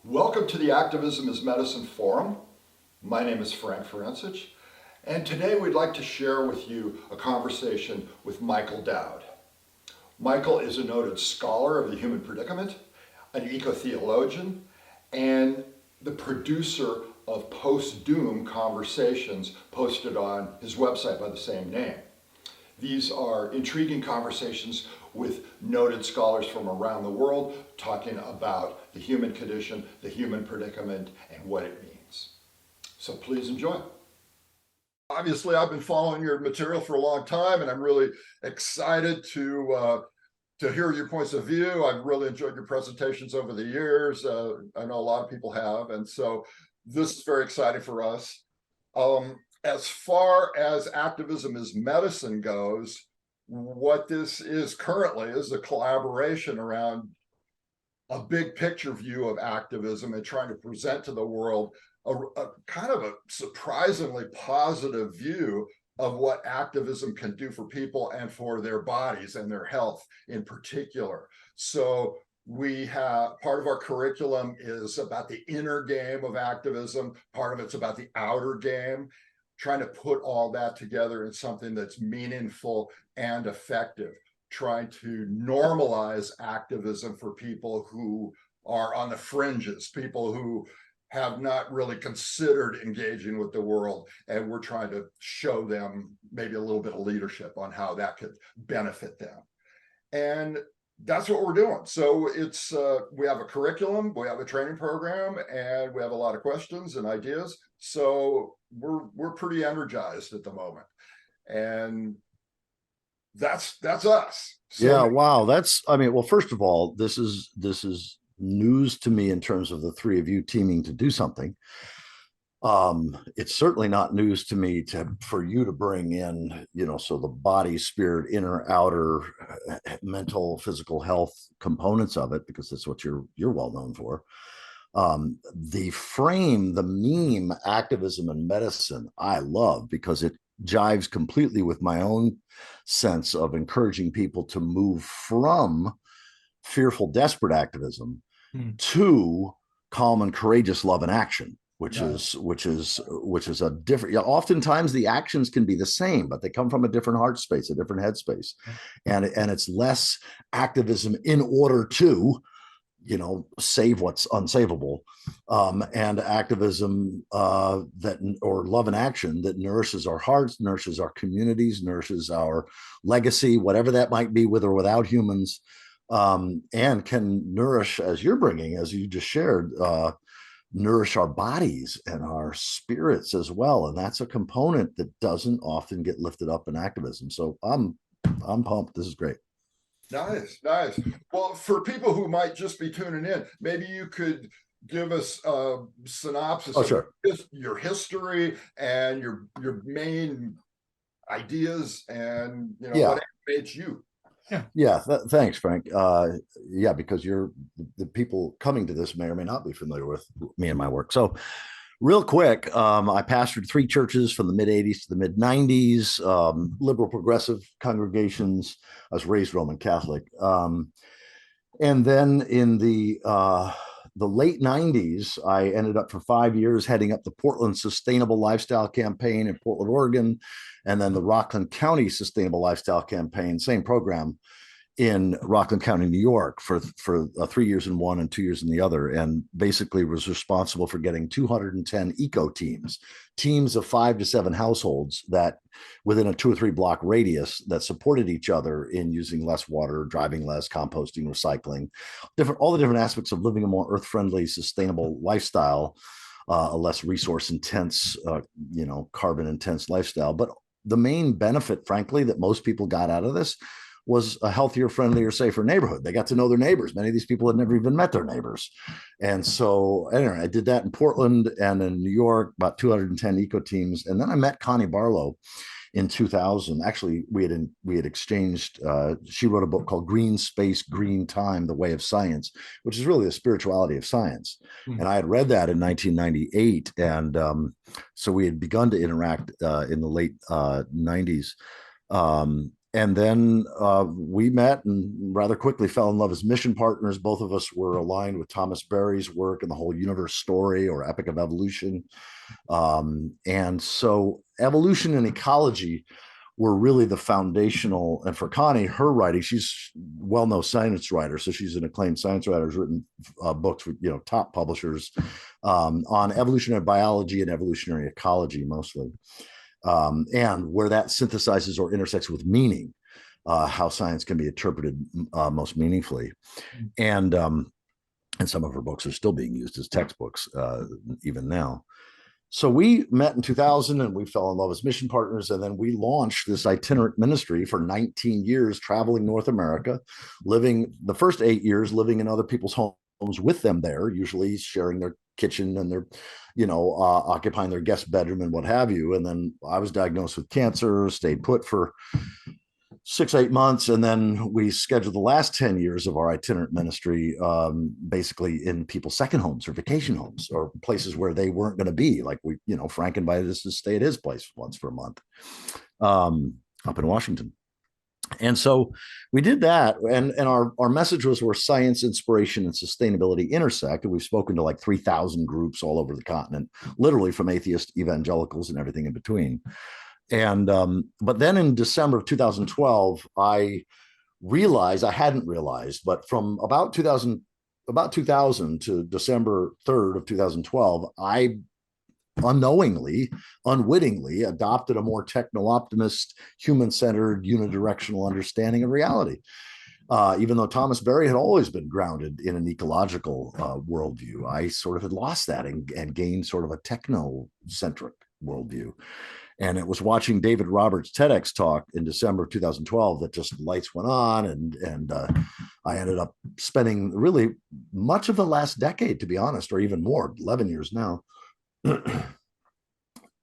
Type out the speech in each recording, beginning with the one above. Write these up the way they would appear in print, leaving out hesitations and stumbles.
Welcome to the Activism Is Medicine Forum. My name is Frank Forencich, and today we'd like to share with you a conversation with Michael Dowd. Michael is a noted scholar of the human predicament, an eco-theologian, and the producer of post-doom conversations posted on his website by the same name. These are intriguing conversations with noted scholars from around the world talking about the human condition, the human predicament, and what it means. So please enjoy. Obviously, I've been following your material for a long time, and I'm really excited to hear your points of view. I've really enjoyed your presentations over the years. I know a lot of people have, and so this is very exciting for us. As far as Activism Is Medicine goes, what this is currently is a collaboration around a big picture view of activism and trying to present to the world a kind of a surprisingly positive view of what activism can do for people and for their bodies and their health in particular. So we have part of our curriculum is about the inner game of activism. Part of it's about the outer game, trying to put all that together in something that's meaningful and effective, trying to normalize activism for people who are on the fringes, people who have not really considered engaging with the world, and we're trying to show them maybe a little bit of leadership on how that could benefit them. And that's what we're doing. So it's we have a curriculum, we have a training program, and we have a lot of questions and ideas. So we're pretty energized at the moment, and that's us. So, yeah, wow. Well, first of all, this is news to me in terms of the three of you teaming to do something. It's certainly not news to me for you to bring in, so the body, spirit, inner, outer, mental, physical health components of it, because that's what you're well known for. The frame, the meme, activism and medicine, I love because it jives completely with my own sense of encouraging people to move from fearful, desperate activism to calm and courageous love and action, which is a different. Oftentimes the actions can be the same, but they come from a different heart space, a different headspace, and it's less activism in order to save what's unsavable, and activism or love and action that nourishes our hearts, nourishes our communities, nourishes our legacy, whatever that might be, with or without humans, and can nourish, as you're bringing, as you just shared, nourish our bodies and our spirits as well. And that's a component that doesn't often get lifted up in activism. So I'm pumped. This is great. Nice. Well, for people who might just be tuning in, maybe you could give us a synopsis of your history and your main ideas and what animates you. Thanks, Frank. Because the people coming to this may or may not be familiar with me and my work. So real quick, I pastored three churches from the mid-'80s to the mid-'90s, liberal progressive congregations. I was raised Roman Catholic. And then in the late 90s, I ended up for 5 years heading up the Portland Sustainable Lifestyle Campaign in Portland, Oregon, and then the Rockland County Sustainable Lifestyle Campaign, same program, in Rockland County, New York, for 3 years in one and 2 years in the other, and basically was responsible for getting 210 eco teams of 5 to 7 households that within a 2 or 3 block radius that supported each other in using less water, driving less, composting, recycling, all the different aspects of living a more earth-friendly, sustainable lifestyle, a less resource intense, carbon intense lifestyle. But the main benefit, frankly, that most people got out of this was a healthier, friendlier, safer neighborhood. They got to know their neighbors. Many of these people had never even met their neighbors. And so anyway, I did that in Portland and in New York, about 210 eco teams. And then I met Connie Barlow in 2000. Actually, we had exchanged, she wrote a book called Green Space, Green Time, The Way of Science, which is really the spirituality of science. And I had read that in 1998. And so we had begun to interact in the late 90s. And then we met and rather quickly fell in love as mission partners. Both of us were aligned with Thomas Berry's work and the whole universe story, or Epic of Evolution. And so evolution and ecology were really the foundational. And for Connie, her writing, she's well-known science writer, so she's an acclaimed science writer, has written books with top publishers on evolutionary biology and evolutionary ecology mostly, and where that synthesizes or intersects with meaning, how science can be interpreted most meaningfully. And some of her books are still being used as textbooks even now. So we met in 2000 and we fell in love as mission partners. And then we launched this itinerant ministry for 19 years, traveling North America, living the first 8 years, living in other people's homes with them there, usually sharing their kitchen and their, occupying their guest bedroom and what have you. And then I was diagnosed with cancer, stayed put for 6-8 months, and then we scheduled the last 10 years of our itinerant ministry basically in people's second homes or vacation homes or places where they weren't going to be. Like Frank invited us to stay at his place once for a month up in Washington. And so we did that, and our message was where science, inspiration, and sustainability intersect. And we've spoken to like 3,000 groups all over the continent, literally from atheist evangelicals and everything in between. And but then in December of 2012, I hadn't realized, but from about 2000 to December 3rd of 2012, I unwittingly adopted a more techno-optimist, human-centered, unidirectional understanding of reality. Even though Thomas Berry had always been grounded in an ecological worldview, I sort of had lost that and gained sort of a techno-centric worldview. And it was watching David Roberts' TEDx talk in December of 2012 that just lights went on. And I ended up spending really much of the last decade, to be honest, or even more, 11 years now,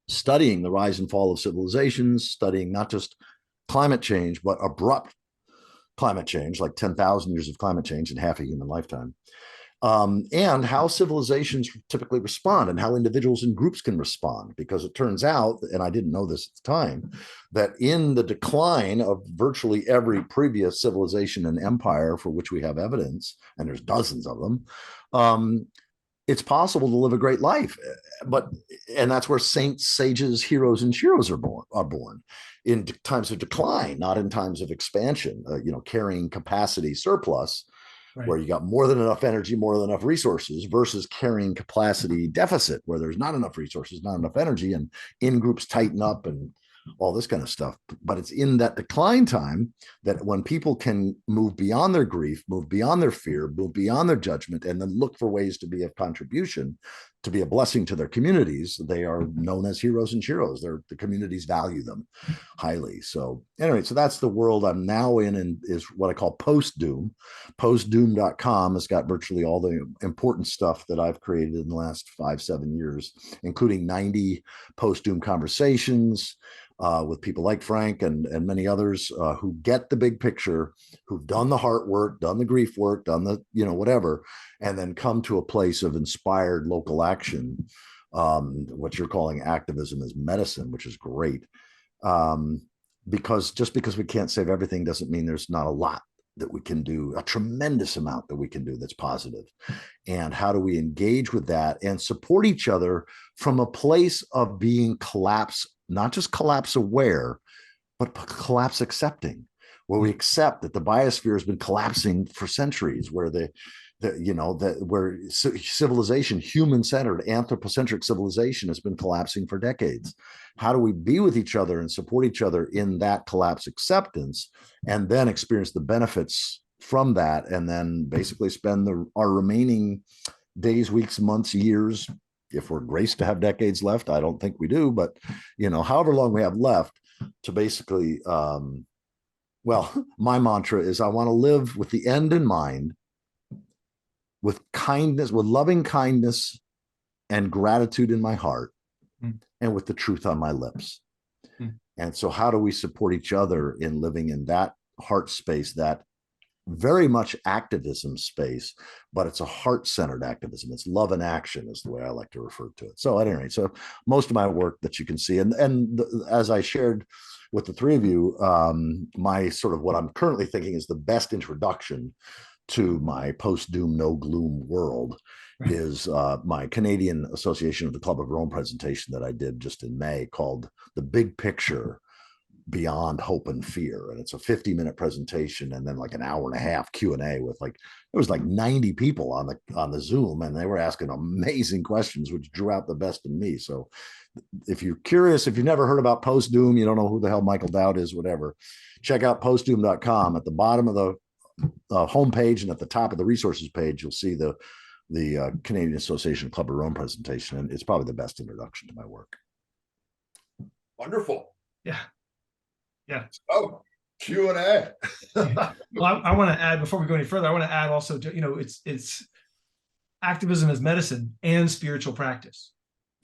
studying the rise and fall of civilizations, studying not just climate change, but abrupt climate change, like 10,000 years of climate change in half a human lifetime. And how civilizations typically respond and how individuals and groups can respond. Because it turns out, and I didn't know this at the time, that in the decline of virtually every previous civilization and empire for which we have evidence, and there's dozens of them, it's possible to live a great life. And that's where saints, sages, heroes, and sheroes are born in times of decline, not in times of expansion, carrying capacity surplus. Right. Where you got more than enough energy, more than enough resources, versus carrying capacity deficit, where there's not enough resources, not enough energy, and in-groups tighten up and all this kind of stuff. But it's in that decline time that when people can move beyond their grief, move beyond their fear, move beyond their judgment, and then look for ways to be of contribution, to be a blessing to their communities, they are known as heroes and sheroes. The communities value them highly. So anyway, so that's the world I'm now in, and is what I call post-doom. Postdoom.com has got virtually all the important stuff that I've created in the last 5-7 years, including 90 post-doom conversations with people like Frank and many others who get the big picture, who've done the heart work, done the grief work, done the, whatever, and then come to a place of inspired local action, what you're calling activism is medicine, which is great. Because just because we can't save everything doesn't mean there's not a lot that we can do, a tremendous amount that we can do that's positive. And how do we engage with that and support each other from a place of being not just collapse aware, but collapse accepting, where we accept that the biosphere has been collapsing for centuries, where where civilization, human-centered, anthropocentric civilization has been collapsing for decades. How do we be with each other and support each other in that collapse acceptance, and then experience the benefits from that, and then basically spend our remaining days, weeks, months, years, if we're graced to have decades left? I don't think we do, but however long we have left, to basically, my mantra is I want to live with the end in mind, with kindness, with loving kindness and gratitude in my heart, and with the truth on my lips. And so how do we support each other in living in that heart space, that very much activism space, but it's a heart-centered activism. It's love and action is the way I like to refer to it. So at any rate, so most of my work that you can see, and as I shared with the three of you, my sort of what I'm currently thinking is the best introduction to my post-doom, no gloom world is my Canadian Association of the Club of Rome presentation that I did just in May called The Big Picture Beyond Hope and Fear. And it's a 50-minute presentation and then like an hour and a half Q&A with like, it was like 90 people on the Zoom, and they were asking amazing questions, which drew out the best in me. So if you're curious, if you've never heard about post-doom, you don't know who the hell Michael Dowd is, whatever, check out postdoom.com. At the bottom of the homepage and at the top of the resources page, you'll see the Canadian Association Club of Rome presentation, and it's probably the best introduction to my work. Wonderful. Yeah. Oh, Q&A. Well, I want to add, before we go any further, I want to add also, it's activism as medicine and spiritual practice.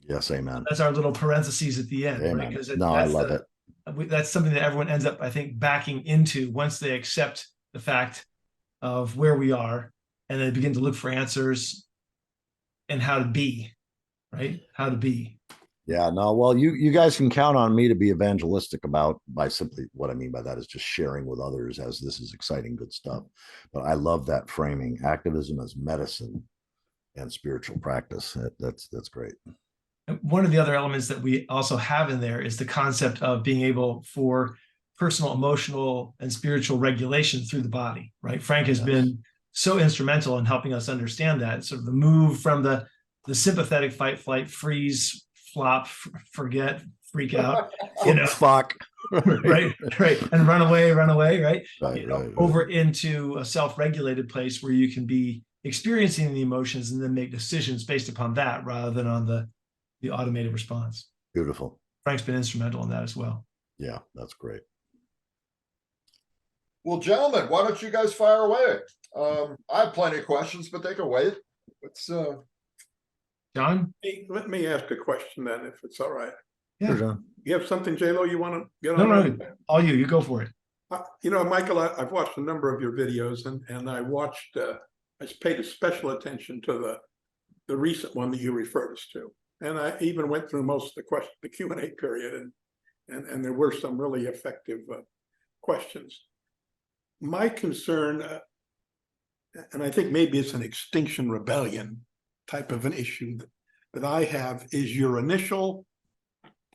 Yes, amen. That's our little parentheses at the end, Amen. right? No, I love it. That's something that everyone ends up, I think, backing into once they accept the fact of where we are, and they begin to look for answers and how to be, right? How to be. Yeah, no, well, you guys can count on me to be evangelistic by simply what I mean by that is just sharing with others, as this is exciting, good stuff. But I love that framing, activism as medicine and spiritual practice. That's great. One of the other elements that we also have in there is the concept of being able for personal, emotional, and spiritual regulation through the body, right? Frank has been so instrumental in helping us understand that, sort of the move from the sympathetic fight, flight, freeze, flop, forget, freak out, fuck, right, and run away, right? Right. Over into a self-regulated place where you can be experiencing the emotions and then make decisions based upon that rather than on the automated response. Beautiful. Frank's been instrumental in that as well. Yeah, that's great. Well, gentlemen, why don't you guys fire away? I have plenty of questions, but they can wait. Let's John? Hey, let me ask a question then, if it's all right. Yeah. Sure, John. You have something, J-Lo, you want to get on? No, all you go for it. Michael, I've watched a number of your videos, and I watched, I paid special attention to the recent one that you referred us to. And I even went through most of the Q&A period, and there were some really effective questions. My concern, and I think maybe it's an Extinction Rebellion type of an issue that I have, is your initial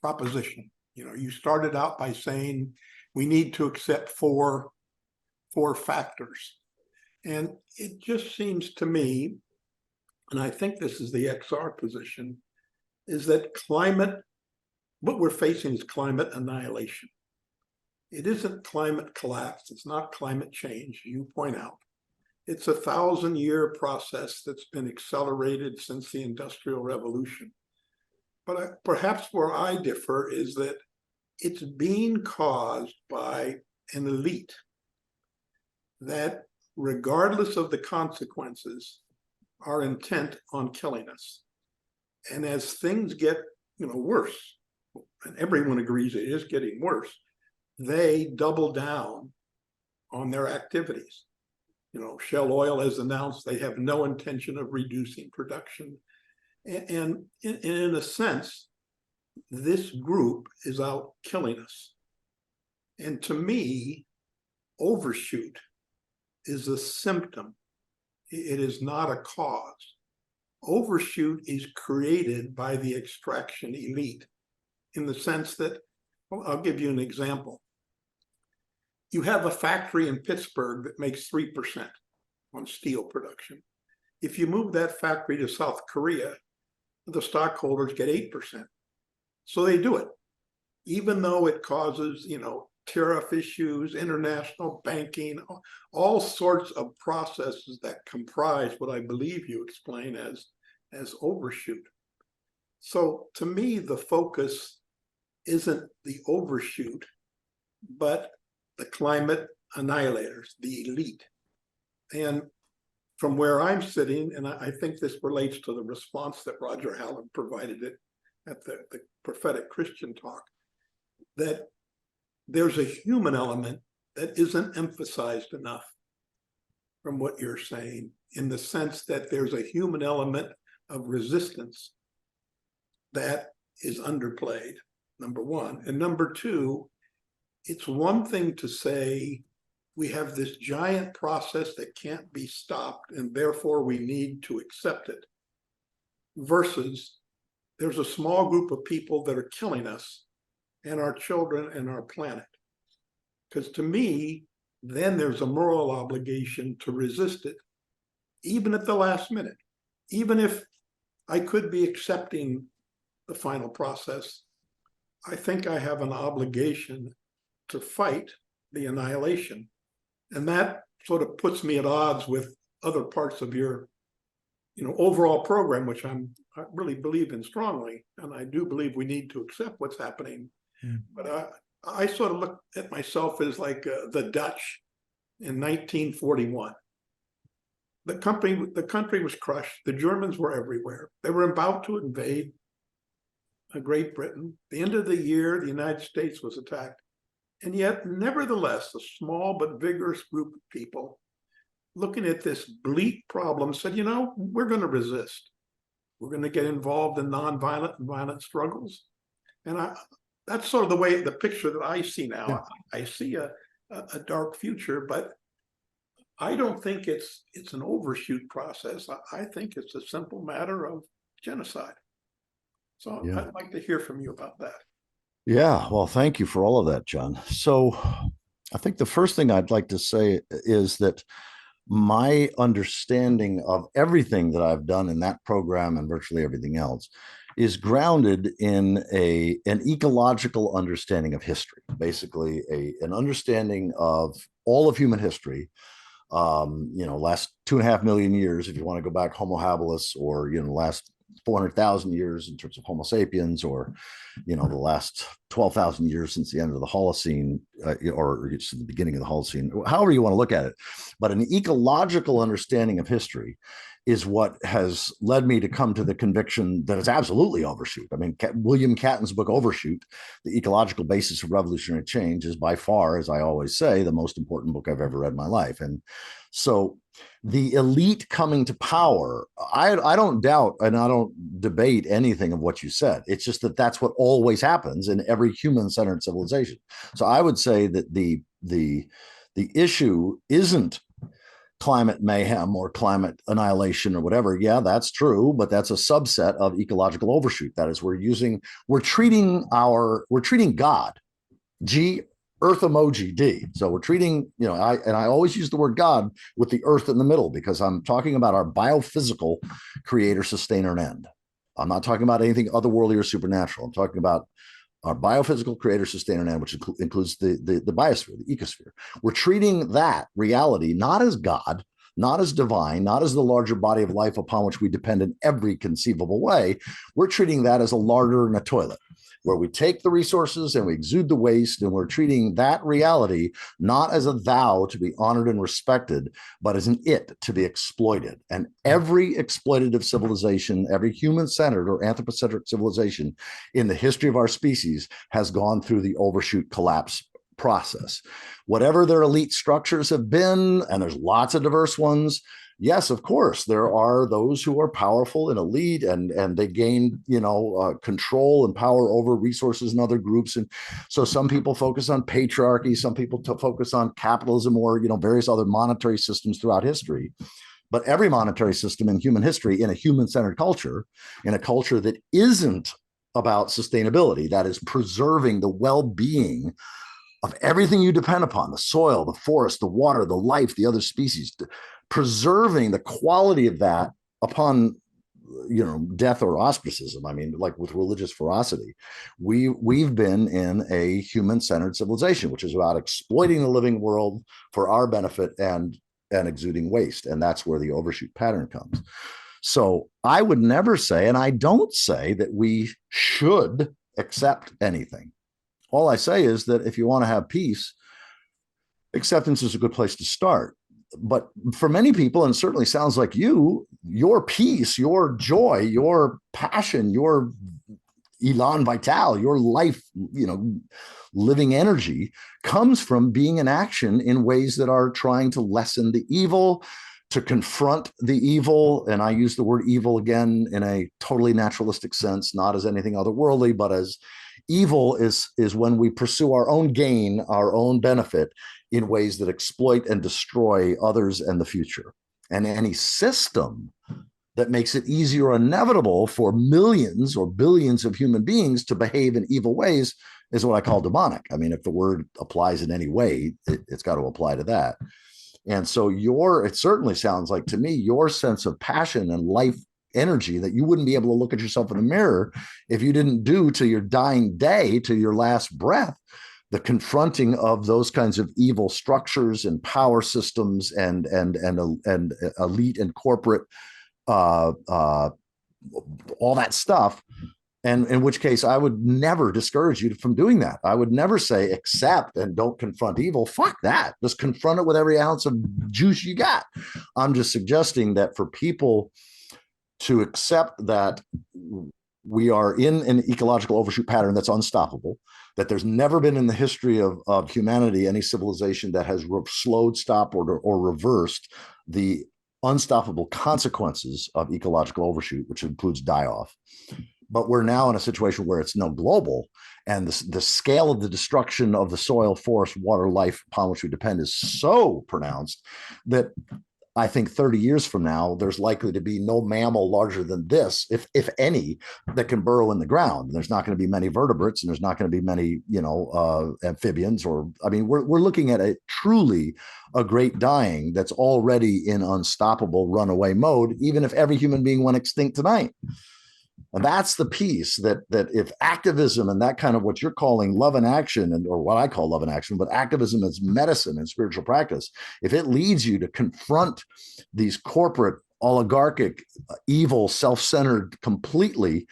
proposition. You started out by saying we need to accept four factors. And it just seems to me, and I think this is the XR position, is that what we're facing is climate annihilation. It isn't climate collapse. It's not climate change, you point out. It's a 1,000-year process that's been accelerated since the Industrial Revolution. But perhaps where I differ is that it's being caused by an elite that, regardless of the consequences, are intent on killing us. And as things get, worse, and everyone agrees it is getting worse, they double down on their activities. Shell Oil has announced they have no intention of reducing production. And in a sense, this group is out killing us. And to me, Overshoot is a symptom. It is not a cause. Overshoot is created by the extraction elite in the sense that, I'll give you an example. You have a factory in Pittsburgh that makes 3% on steel production. If you move that factory to South Korea, the stockholders get 8%. So they do it, even though it causes, tariff issues, international banking, all sorts of processes that comprise what I believe you explain as Overshoot. So to me, the focus isn't the Overshoot, but the climate annihilators, the elite. And from where I'm sitting, and I think this relates to the response that Roger Hallam provided it at the prophetic Christian talk, that there's a human element that isn't emphasized enough from what you're saying, in the sense that there's a human element of resistance that is underplayed, number one. And number two, it's one thing to say we have this giant process that can't be stopped and therefore we need to accept it, versus there's a small group of people that are killing us and our children and our planet. Because to me, then there's a moral obligation to resist it, even at the last minute. Even if I could be accepting the final process, I think I have an obligation to fight the annihilation. And that sort of puts me at odds with other parts of your overall program, which I really believe in strongly. And I do believe we need to accept what's happening. Yeah. But I sort of look at myself as like the Dutch in 1941. The country was crushed. The Germans were everywhere. They were about to invade Great Britain. At the end of the year, the United States was attacked. And yet, nevertheless, a small but vigorous group of people looking at this bleak problem said, we're going to resist. We're going to get involved in nonviolent and violent struggles. And that's sort of the picture that I see now. Yeah. I see a dark future, but I don't think it's an overshoot process. I think it's a simple matter of genocide. So yeah. I'd like to hear from you about that. Yeah, well, thank you for all of that, John. So I think the first thing I'd like to say is that my understanding of everything that I've done in that program and virtually everything else is grounded in an ecological understanding of history, basically an understanding of all of human history, last 2.5 million years, if you want to go back Homo habilis, or, last 400,000 years in terms of Homo sapiens, or, the last 12,000 years since the end of the Holocene, or it's the beginning of the Holocene, however you want to look at it. But an ecological understanding of history is what has led me to come to the conviction that it's absolutely overshoot. I mean, William Catton's book, Overshoot, The Ecological Basis of Revolutionary Change, is by far, as I always say, the most important book I've ever read in my life. And so the elite coming to power, I don't doubt and I don't debate anything of what you said. It's just that that's what always happens in every human-centered civilization. So I would say that the issue isn't climate mayhem or climate annihilation or whatever. Yeah, that's true, but that's a subset of ecological overshoot. That is, we're treating God, G, Earth emoji, D. So we're treating, I always use the word God with the earth in the middle, because I'm talking about our biophysical creator, sustainer, and end. I'm not talking about anything otherworldly or supernatural. I'm talking about our biophysical creator, sustainer, and end, which includes the biosphere, the ecosphere. We're treating that reality not as God, not as divine, not as the larger body of life upon which we depend in every conceivable way. We're treating that as a larder in a toilet, where we take the resources and we exude the waste, and we're treating that reality not as a thou to be honored and respected, but as an it to be exploited. And every exploitative civilization, every human-centered or anthropocentric civilization in the history of our species has gone through the overshoot collapse process. Whatever their elite structures have been, and there's lots of diverse ones, yes, of course, there are those who are powerful and elite, and they gain, control and power over resources in other groups. And so some people focus on patriarchy, some people focus on capitalism, or, various other monetary systems throughout history. But every monetary system in human history, in a human-centered culture, in a culture that isn't about sustainability, that is preserving the well-being of everything you depend upon, the soil, the forest, the water, the life, the other species, preserving the quality of that upon, death or ostracism. I mean, like with religious ferocity, we've been in a human-centered civilization, which is about exploiting the living world for our benefit and exuding waste. And that's where the overshoot pattern comes. So I would never say, and I don't say, that we should accept anything. All I say is that if you want to have peace, acceptance is a good place to start. But for many people, and it certainly sounds like your peace, your joy, your passion, your elan vital, your life, living energy comes from being in action in ways that are trying to lessen the evil, to confront the evil. And I use the word evil again in a totally naturalistic sense, not as anything otherworldly, but as Evil is when we pursue our own gain, our own benefit in ways that exploit and destroy others and the future. And any system that makes it easy or inevitable for millions or billions of human beings to behave in evil ways is what I call demonic. I mean, if the word applies in any way, it's got to apply to that. And so it certainly sounds like to me, your sense of passion and life energy that you wouldn't be able to look at yourself in the mirror if you didn't do to your dying day, to your last breath, the confronting of those kinds of evil structures and power systems and elite and corporate all that stuff. And in which case I would never discourage you from doing that. I would never say accept and don't confront evil. Fuck that. Just confront it with every ounce of juice you got. I'm just suggesting that for people to accept that we are in an ecological overshoot pattern that's unstoppable, that there's never been in the history of humanity any civilization that has slowed, stopped, or reversed the unstoppable consequences of ecological overshoot, which includes die-off. But we're now in a situation where it's now global, and the scale of the destruction of the soil, forest, water, life upon which we depend is so pronounced that I think 30 years from now, there's likely to be no mammal larger than this, if any, that can burrow in the ground. There's not going to be many vertebrates, and there's not going to be many, amphibians. We're looking at truly a great dying that's already in unstoppable runaway mode, even if every human being went extinct tonight. And that's the piece that if activism and that kind of what you're calling love and action, or what I call love and action, but activism as medicine and spiritual practice, if it leads you to confront these corporate, oligarchic, evil, self-centered, completely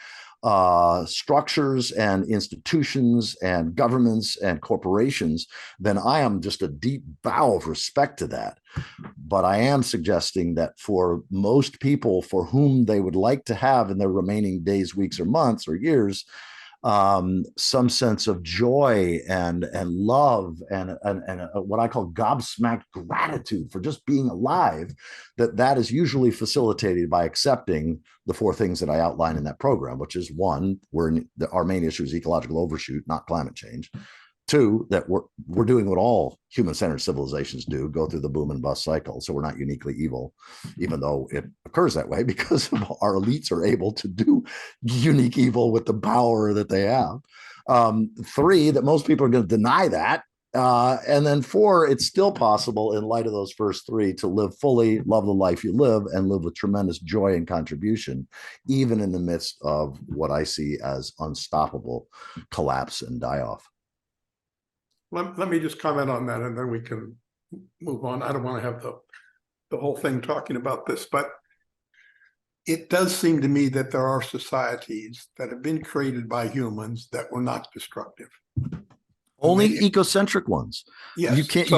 structures and institutions and governments and corporations, then I am just a deep vow of respect to that. But I am suggesting that for most people for whom they would like to have in their remaining days, weeks, or months, or years, some sense of joy and love and what I call gobsmacked gratitude for just being alive, that is usually facilitated by accepting the four things that I outline in that program, which is one, our main issue is ecological overshoot, not climate change. Two, that we're doing what all human-centered civilizations do, go through the boom and bust cycle. So we're not uniquely evil, even though it occurs that way because our elites are able to do unique evil with the power that they have. Three, that most people are going to deny that. And then four, it's still possible in light of those first three to live fully, love the life you live, and live with tremendous joy and contribution, even in the midst of what I see as unstoppable collapse and die-off. Let me just comment on that, and then we can move on. I don't want to have the whole thing talking about this, but it does seem to me that there are societies that have been created by humans that were not destructive. Only egocentric ones. Yes. You can't.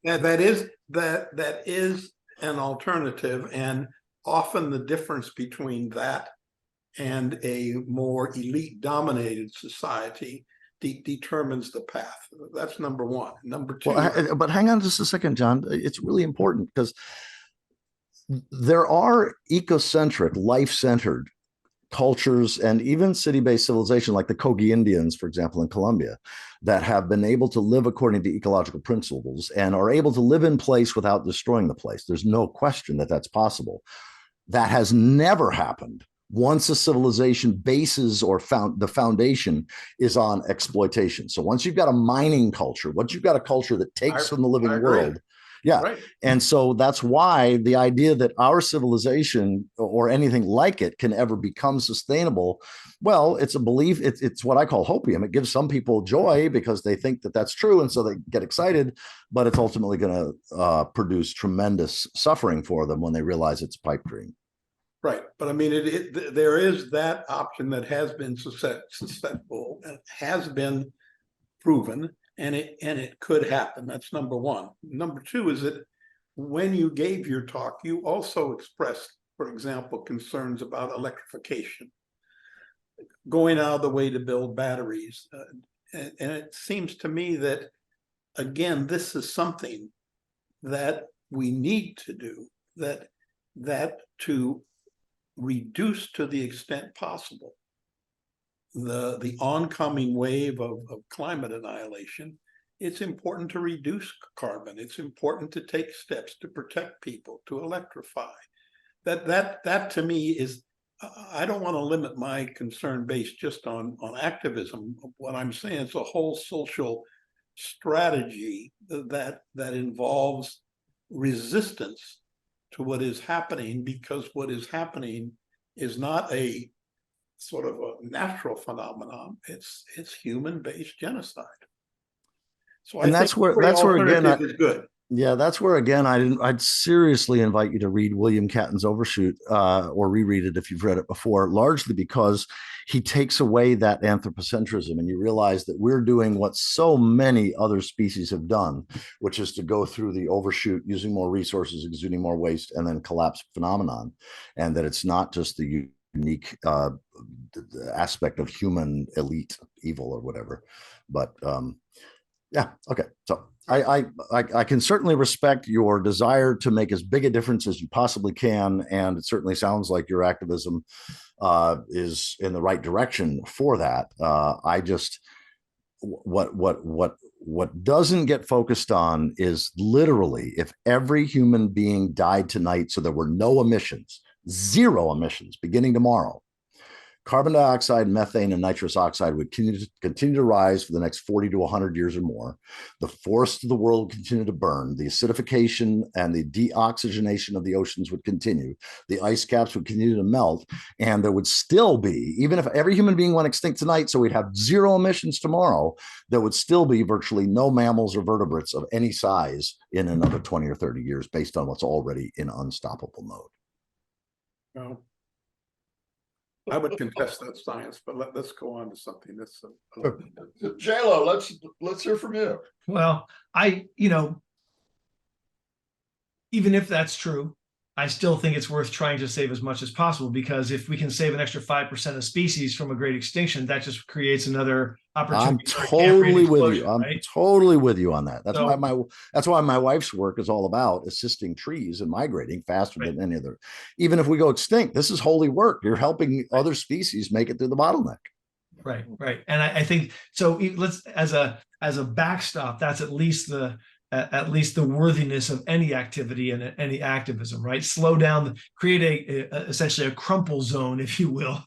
That is an alternative, and often the difference between that and a more elite-dominated society determines the path. That's number one. Number two. Well, but hang on just a second, John. It's really important because there are egocentric, life-centered cultures and even city-based civilization like the Kogi Indians, for example, in Colombia, that have been able to live according to ecological principles and are able to live in place without destroying the place. There's no question that that's possible. That has never happened once a civilization bases or the foundation is on exploitation. So once you've got a mining culture, once you've got a culture that takes from the living world, yeah. Right. And so that's why the idea that our civilization or anything like it can ever become sustainable, well, it's a belief. It's what I call hopium. It gives some people joy because they think that that's true. And so they get excited, but it's ultimately going to produce tremendous suffering for them when they realize it's a pipe dream. Right. But I mean, there is that option that has been successful and has been proven. And it could happen. That's number one. Number two is that when you gave your talk, you also expressed, for example, concerns about electrification, going out of the way to build batteries. And it seems to me that, again, this is something that we need to do, that to reduce to the extent possible the oncoming wave of climate annihilation, it's important to reduce carbon. It's important to take steps to protect people, to electrify. That to me is, I don't want to limit my concern based just on activism. What I'm saying is a whole social strategy that involves resistance to what is happening, because what is happening is not a sort of a natural phenomenon. It's human-based genocide. So And I think that's where again, is good. yeah, that's where again I'd seriously invite you to read William Catton's Overshoot, or reread it if you've read it before, largely because he takes away that anthropocentrism, and you realize that we're doing what so many other species have done, which is to go through the overshoot, using more resources, exuding more waste, and then collapse phenomenon, and that it's not just the unique aspect of human elite evil or whatever, but yeah, okay. So I can certainly respect your desire to make as big a difference as you possibly can, and it certainly sounds like your activism is in the right direction for that. I just what doesn't get focused on is literally, if every human being died tonight, so there were no emissions, zero emissions beginning tomorrow, carbon dioxide, methane, and nitrous oxide would continue to rise for the next 40 to 100 years or more. The forests of the world would continue to burn. The acidification and the deoxygenation of the oceans would continue. The ice caps would continue to melt. And there would still be, even if every human being went extinct tonight, so we'd have zero emissions tomorrow, there would still be virtually no mammals or vertebrates of any size in another 20 or 30 years, based on what's already in unstoppable mode. Well, I would contest that science, but let's go on to something that's J-Lo, let's hear from you. Well, even if that's true, I still think it's worth trying to save as much as possible, because if we can save an extra 5% of species from a great extinction, that just creates another opportunity. I'm totally with you. I'm totally with you on that. That's why my wife's work is all about assisting trees and migrating faster than any other. Even if we go extinct, this is holy work. You're helping other species make it through the bottleneck. Right. And I think so. Let's, as a backstop, that's at least the worthiness of any activity and any activism, right? Slow down, create essentially a crumple zone, if you will,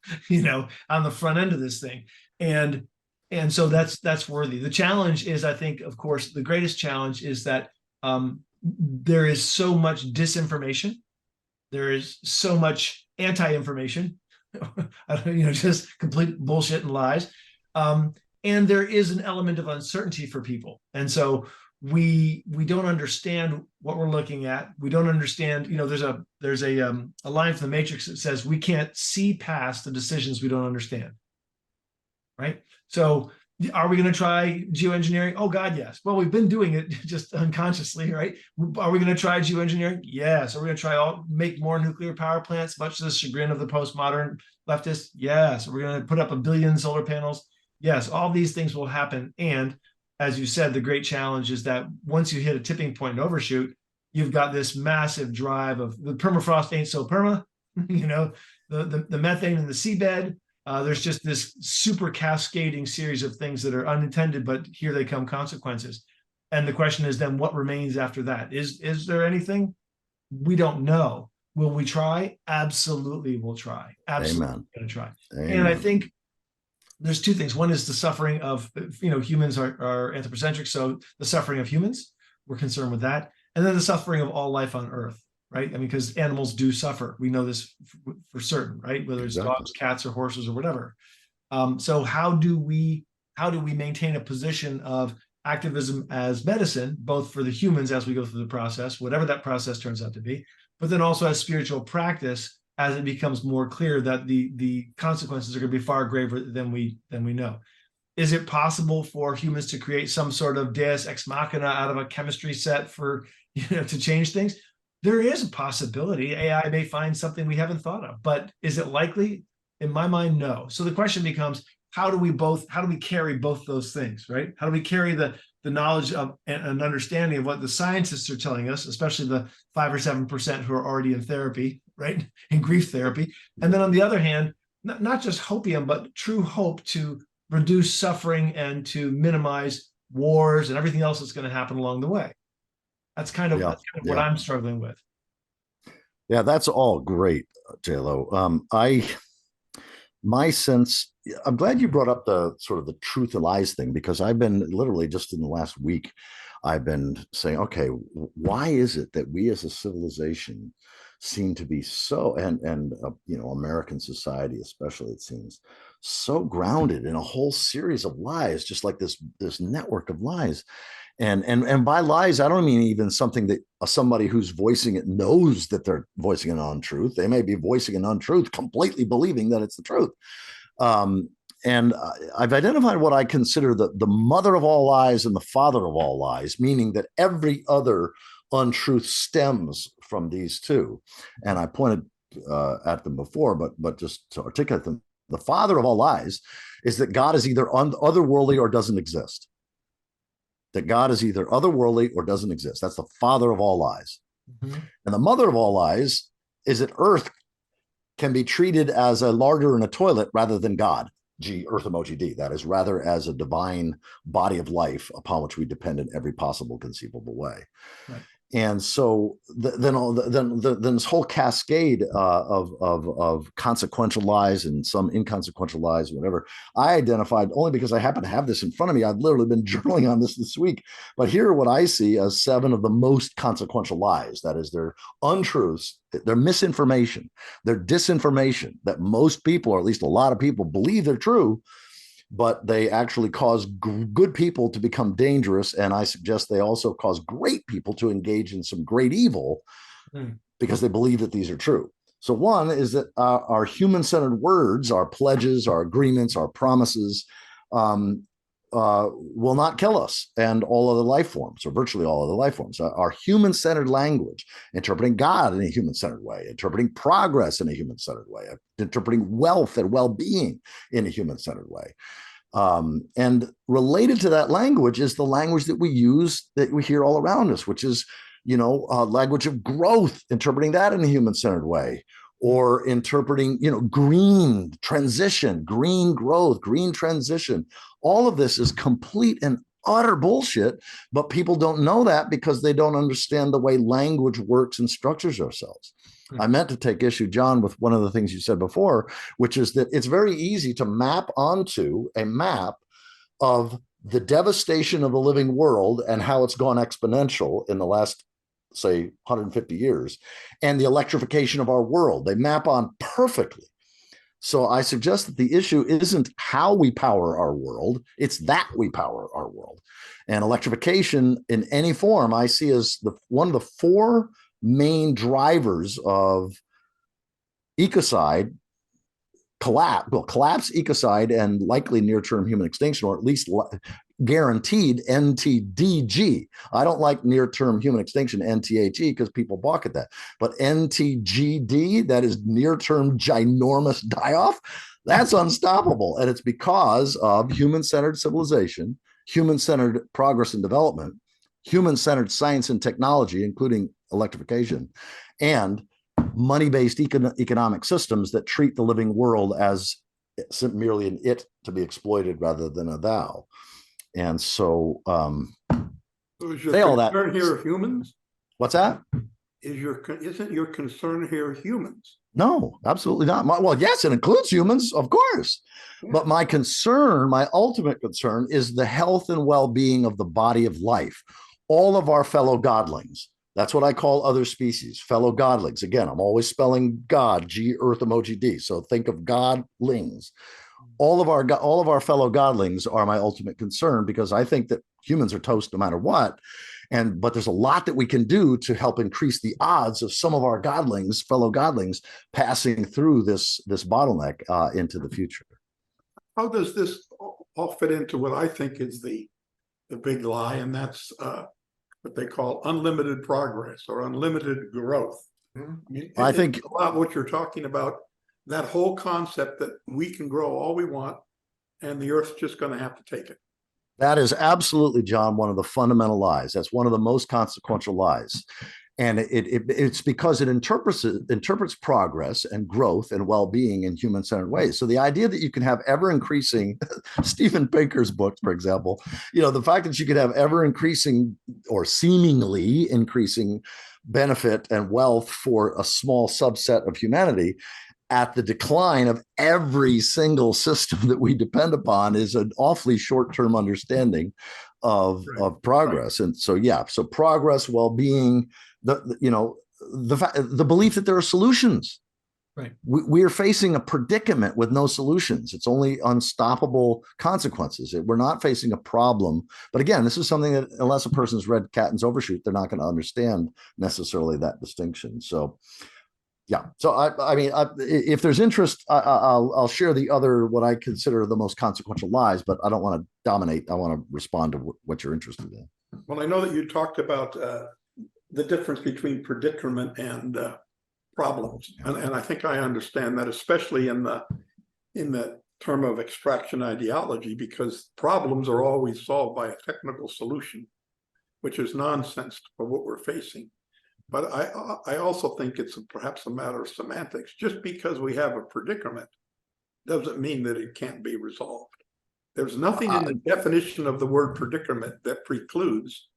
on the front end of this thing. And so that's worthy. The challenge is, I think, of course, the greatest challenge is that there is so much disinformation. There is so much anti-information, just complete bullshit and lies. And there is an element of uncertainty for people. And so we don't understand what we're looking at. We don't understand, there's a line from the Matrix that says we can't see past the decisions we don't understand. Right? So are we going to try geoengineering? Oh God, yes. Well, we've been doing it just unconsciously, right? Are we going to try geoengineering? Yes. Are we going to try make more nuclear power plants, much to the chagrin of the postmodern leftists? Yes. Are we going to put up 1 billion solar panels? Yes. All these things will happen. And as you said, the great challenge is that once you hit a tipping point in overshoot, you've got this massive drive of the permafrost ain't so perma, the methane in the seabed. There's just this super cascading series of things that are unintended, but here they come consequences. And the question is then, what remains after that? Is there anything? We don't know. Will we try? Absolutely, we'll try. Absolutely going to try. Amen. And I think there's two things. One is the suffering of, humans are anthropocentric. So the suffering of humans, we're concerned with that. And then the suffering of all life on Earth, right? I mean, because animals do suffer. We know this for certain, right? Whether it's dogs, cats, or horses, or whatever. So how do we maintain a position of activism as medicine, both for the humans as we go through the process, whatever that process turns out to be, but then also as spiritual practice as it becomes more clear that the consequences are going to be far graver than we know. Is it possible for humans to create some sort of deus ex machina out of a chemistry set for to change things? There is a possibility. AI may find something we haven't thought of, but is it likely? In my mind, no. So the question becomes, how do we carry both those things, right? How do we carry the knowledge of and understanding of what the scientists are telling us, especially the 5 or 7% who are already in therapy, right? In grief therapy. And then on the other hand, not just hopium, but true hope to reduce suffering and to minimize wars and everything else that's going to happen along the way. That's kind of what I'm struggling with. Yeah, that's all great, JLo. My sense, I'm glad you brought up the sort of the truth and lies thing, because I've been literally just in the last week, I've been saying, okay, why is it that we as a civilization seem to be so, and American society especially, it seems so grounded in a whole series of lies, just like this network of lies. And by lies, I don't mean even something that somebody who's voicing it knows that they're voicing an untruth. They may be voicing an untruth, completely believing that it's the truth. And I've identified what I consider the mother of all lies and the father of all lies, meaning that every other untruth stems from these two. And I pointed at them before, but just to articulate them, the father of all lies is that God is either otherworldly or doesn't exist. That God is either otherworldly or doesn't exist. That's the father of all lies. Mm-hmm. And the mother of all lies is that Earth can be treated as a larder in a toilet rather than God. Earth emoji D. That is, rather as a divine body of life upon which we depend in every possible conceivable way. Right. And so then this whole cascade of consequential lies and some inconsequential lies, whatever, I identified only because I happen to have this in front of me. I've literally been journaling on this week. But here are what I see as 7 of the most consequential lies. That is, they're untruths, they're misinformation, they're disinformation that most people, or at least a lot of people, believe they're true, but they actually cause good people to become dangerous. And I suggest they also cause great people to engage in some great evil because they believe that these are true. So one is that our human-centered words, our pledges, our agreements, our promises will not kill us and all other life forms, or virtually all other life forms. Our human-centered language, interpreting God in a human-centered way, interpreting progress in a human-centered way, interpreting wealth and well-being in a human-centered way. And related to that language is the language that we use, that we hear all around us, which is, language of growth, interpreting that in a human-centered way, or interpreting, green transition, green growth, green transition. All of this is complete and utter bullshit, but people don't know that because they don't understand the way language works and structures ourselves. I meant to take issue, John, with one of the things you said before, which is that it's very easy to map onto a map of the devastation of the living world and how it's gone exponential in the last, say, 150 years, and the electrification of our world. They map on perfectly. So I suggest that the issue isn't how we power our world, it's that we power our world. And electrification in any form I see as one of the 4 main drivers of ecocide, collapse, ecocide, and likely near-term human extinction, or at least guaranteed NTDG. I don't like near-term human extinction, NTHE, because people balk at that. But NTGD, that is near-term ginormous die-off, that's unstoppable. And it's because of human-centered civilization, human-centered progress and development, human-centered science and technology, including electrification, and money-based economic systems that treat the living world as merely an it to be exploited rather than a thou. And so is your concern here humans? What's that? Isn't your concern here humans? No, absolutely not. Well, yes, it includes humans, of course. Yeah. But my concern, my ultimate concern, is the health and well-being of the body of life. All of our fellow godlings. That's what I call other species, fellow godlings. Again, I'm always spelling God, G, Earth emoji D. So think of godlings. All of our fellow godlings are my ultimate concern, because I think that humans are toast no matter what. But there's a lot that we can do to help increase the odds of some of our godlings, fellow godlings, passing through this bottleneck into the future. How does this all fit into what I think is the big lie, and that's what they call unlimited progress or unlimited growth? I think a lot what you're talking about, that whole concept that we can grow all we want and the Earth's just going to have to take it. That is absolutely, John, one of the fundamental lies. That's one of the most consequential lies. And it's because it interprets progress and growth and well-being in human-centered ways. So the idea that you can have ever-increasing, Steven Pinker's book, for example, the fact that you could have ever-increasing or seemingly increasing benefit and wealth for a small subset of humanity at the decline of every single system that we depend upon is an awfully short-term understanding of progress. And so, so progress, well-being, the belief that there are solutions. Right. We are facing a predicament with no solutions. It's only unstoppable consequences. We're not facing a problem. But again, this is something that unless a person's read Catton's Overshoot, they're not going to understand necessarily that distinction. So, So I mean, if there's interest, I'll share the other what I consider the most consequential lies. But I don't want to dominate. I want to respond to what you're interested in. Well, I know that you talked about the difference between predicament and problems, and I think I understand that, especially in the term of extraction ideology, because problems are always solved by a technical solution, which is nonsense for what we're facing. But I also think it's perhaps a matter of semantics. Just because we have a predicament doesn't mean that it can't be resolved. There's nothing in the definition of the word predicament that precludes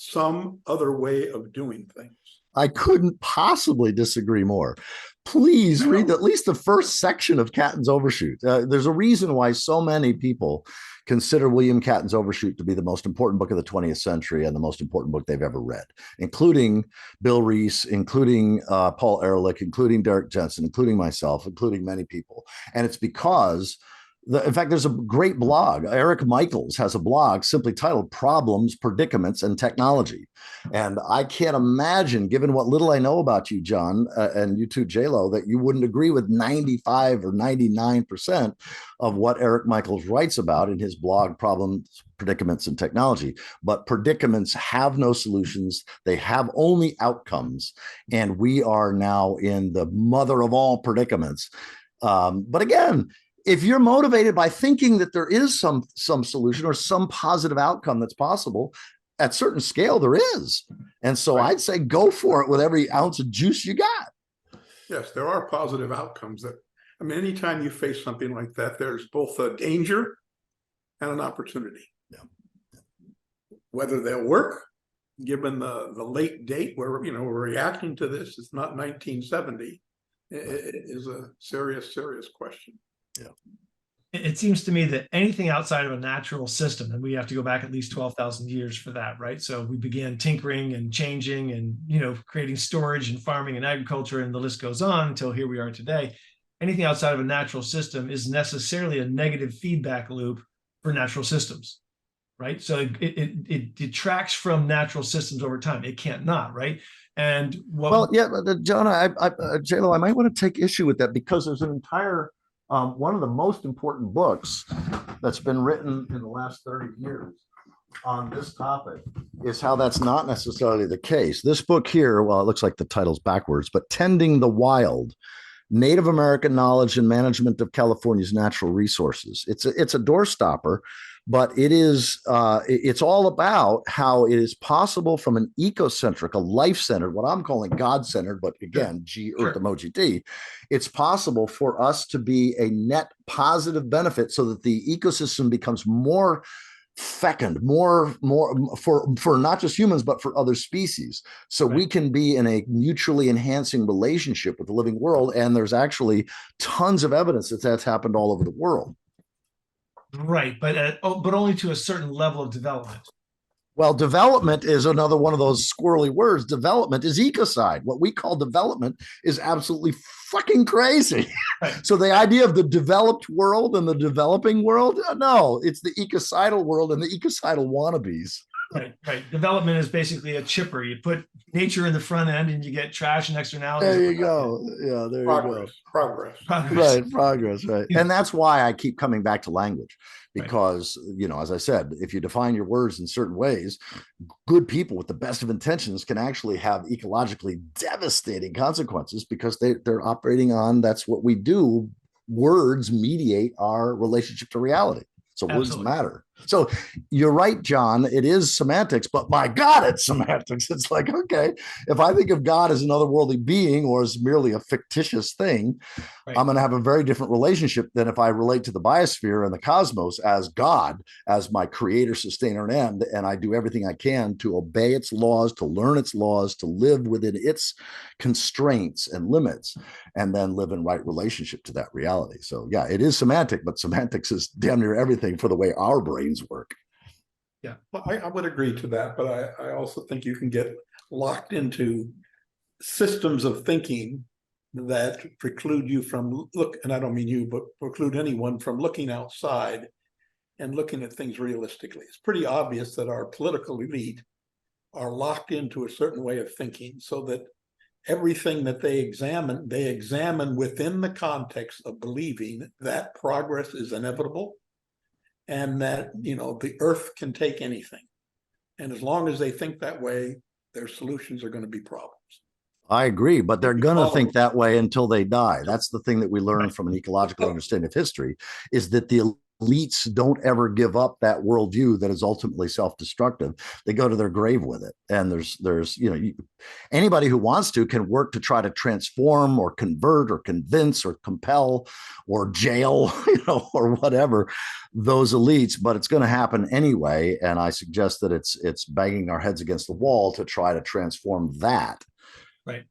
some other way of doing things. I couldn't possibly disagree more. Please read at least the first section of Catton's Overshoot. There's a reason why so many people consider William Catton's Overshoot to be the most important book of the 20th century and the most important book they've ever read, including Bill Reese, including Paul Ehrlich, including Derek Jensen, including myself, including many people. And it's because in fact, there's a great blog. Eric Michaels has a blog simply titled Problems, Predicaments, and Technology. And I can't imagine, given what little I know about you, John, and you too, JLo, that you wouldn't agree with 95 or 99% of what Eric Michaels writes about in his blog, Problems, Predicaments, and Technology. But predicaments have no solutions. They have only outcomes. And we are now in the mother of all predicaments. But again, if you're motivated by thinking that there is some solution or some positive outcome that's possible, at certain scale there is. And so I'd say go for it with every ounce of juice you got. Yes, there are positive outcomes. Anytime you face something like that, there's both a danger and an opportunity. Yeah. Whether they'll work, given the late date where we're reacting to this, it's not 1970, it is a serious question. Yeah. It seems to me that anything outside of a natural system, and we have to go back at least 12,000 years for that, right? So we began tinkering and changing and, creating storage and farming and agriculture, and the list goes on until here we are today. Anything outside of a natural system is necessarily a negative feedback loop for natural systems, right? So it detracts from natural systems over time. It can't not, right? And John, JLo, I might want to take issue with that because there's an entire one of the most important books that's been written in the last 30 years on this topic is how that's not necessarily the case. This book here, well, it looks like the title's backwards, but Tending the Wild, Native American Knowledge and Management of California's Natural Resources. It's a doorstopper, but it's all about how it is possible from an ecocentric, a life-centered, what I'm calling God-centered, but again, G, Earth, emoji, T, it's possible for us to be a net positive benefit so that the ecosystem becomes more fecund, more for not just humans, but for other species. So we can be in a mutually enhancing relationship with the living world. And there's actually tons of evidence that that's happened all over the world. Right, but only to a certain level of development. Well, development is another one of those squirrely words. Development is ecocide. What we call development is absolutely fucking crazy. Right. So the idea of the developed world and the developing world, no, it's the ecocidal world and the ecocidal wannabes. Right. Development is basically a chipper. You put nature in the front end and you get trash and externalities. There you go. Yeah, there you go. Progress. Right, progress, right. And that's why I keep coming back to language. Because, as I said, if you define your words in certain ways, good people with the best of intentions can actually have ecologically devastating consequences because they're operating on, that's what we do. Words mediate our relationship to reality. So words matter. So you're right, John. It is semantics, but my God, it's semantics. It's like, okay, if I think of God as an otherworldly being or as merely a fictitious thing, Right. I'm going to have a very different relationship than if I relate to the biosphere and the cosmos as God, as my creator, sustainer, and end. And I do everything I can to obey its laws, to learn its laws, to live within its constraints and limits, and then live in right relationship to that reality. So, yeah, it is semantic, but semantics is damn near everything for the way our brains work. Yeah, well, I would agree to that, but I also think you can get locked into systems of thinking that preclude you from and I don't mean you, but preclude anyone from looking outside and looking at things realistically. It's pretty obvious that our political elite are locked into a certain way of thinking, so that everything that they examine within the context of believing that progress is inevitable and that, the earth can take anything. And as long as they think that way, their solutions are going to be problems. I agree, but they're going to think that way until they die. That's the thing that we learn from an ecological understanding of history, is that the elites don't ever give up that worldview that is ultimately self-destructive. They go to their grave with it. And there's anybody who wants to can work to try to transform or convert or convince or compel or jail, or whatever those elites, but it's going to happen anyway. And I suggest that it's banging our heads against the wall to try to transform that. Right.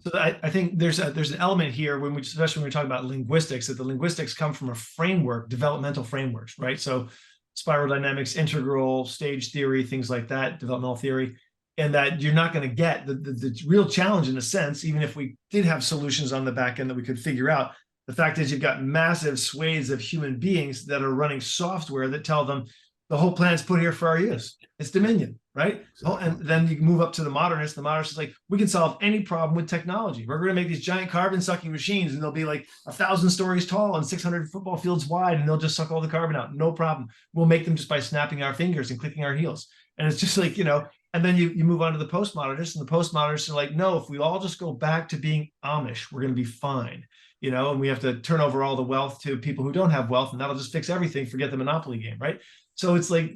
So I think there's an element here especially when we're talking about linguistics, that the linguistics come from a framework, developmental frameworks, right? So spiral dynamics, integral, stage theory, things like that, developmental theory, and that you're not going to get the real challenge in a sense, even if we did have solutions on the back end that we could figure out. The fact is you've got massive swathes of human beings that are running software that tell them the whole planet's put here for our use. It's dominion, right? Exactly. And then you move up to the modernists. The modernists is like, we can solve any problem with technology. We're going to make these giant carbon sucking machines, and they'll be like 1,000 stories tall and 600 football fields wide, and they'll just suck all the carbon out. No problem. We'll make them just by snapping our fingers and clicking our heels. And it's just like, and then you move on to the postmodernists, and the postmodernists are like, no, if we all just go back to being Amish, we're going to be fine. And we have to turn over all the wealth to people who don't have wealth, and that'll just fix everything. Forget the Monopoly game, right? So it's like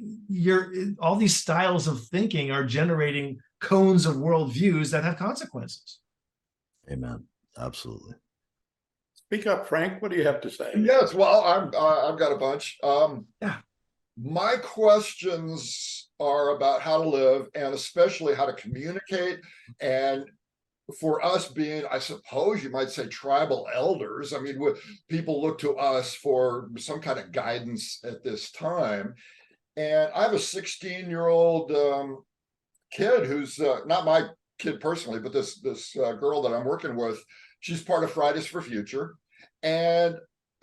all these styles of thinking are generating cones of worldviews that have consequences. Amen. Absolutely. Speak up, Frank. What do you have to say? Yes, well, I've got a bunch. Yeah. My questions are about how to live, and especially how to communicate. And for us being, I suppose you might say, tribal elders, I mean, people look to us for some kind of guidance at this time. And I have a 16-year-old kid who's not my kid personally, but this girl that I'm working with. She's part of Fridays for Future, and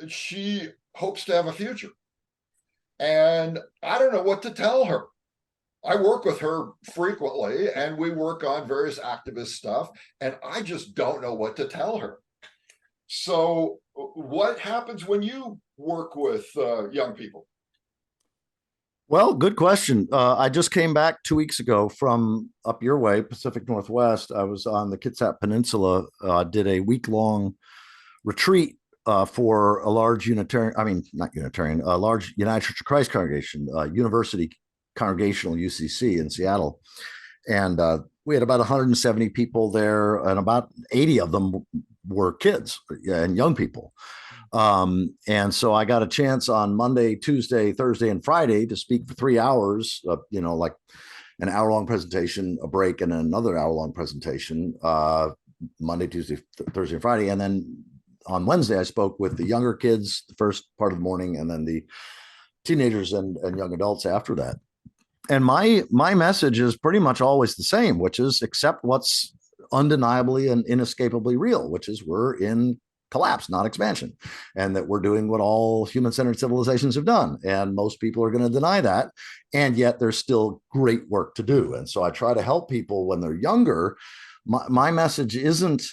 she hopes to have a future. And I don't know what to tell her. I work with her frequently, and we work on various activist stuff, and I just don't know what to tell her. So what happens when you work with young people? Well, good question. I just came back 2 weeks ago from up your way, Pacific Northwest. I was on the Kitsap Peninsula, did a week-long retreat for a large a large United Church of Christ congregation, University Congregational UCC in Seattle. And we had about 170 people there, and about 80 of them were kids and young people. And so I got a chance on Monday, Tuesday, Thursday, and Friday to speak for 3 hours, like an hour-long presentation, a break, and another hour-long presentation, Monday, Tuesday, Thursday, and Friday. And then on Wednesday, I spoke with the younger kids the first part of the morning, and then the teenagers and young adults after that. And my message is pretty much always the same, which is accept what's undeniably and inescapably real, which is we're in collapse, not expansion, and that we're doing what all human-centered civilizations have done. And most people are going to deny that. And yet there's still great work to do. And so I try to help people when they're younger. My message isn't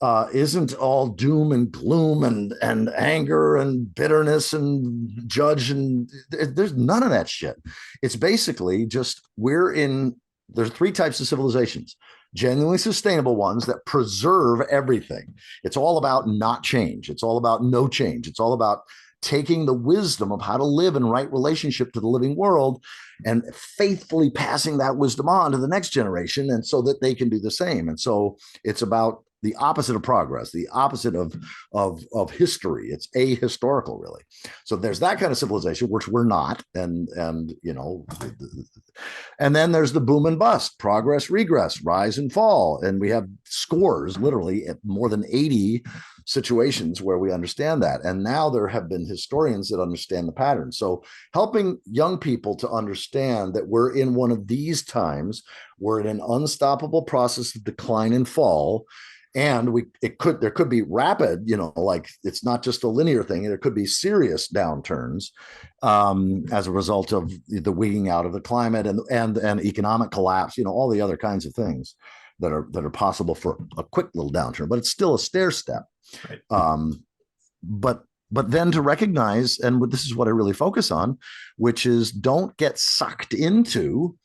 all doom and gloom and anger and bitterness and judge, and there's none of that shit. It's basically just there's 3 types of civilizations: genuinely sustainable ones that preserve everything. It's all about not change. It's all about no change. It's all about taking the wisdom of how to live in right relationship to the living world and faithfully passing that wisdom on to the next generation, and so that they can do the same. And so it's about the opposite of progress, the opposite of history. It's ahistorical, really. So there's that kind of civilization, which we're not, and and then there's the boom and bust, progress, regress, rise and fall, and we have scores, literally more than 80 situations where we understand that. And now there have been historians that understand the pattern. So helping young people to understand that we're in one of these times, we're in an unstoppable process of decline and fall. And there could be rapid, like it's not just a linear thing. There could be serious downturns as a result of the wigging out of the climate and economic collapse, all the other kinds of things that are possible for a quick little downturn, but it's still a stair step. Right. But then to recognize, and this is what I really focus on, which is don't get sucked into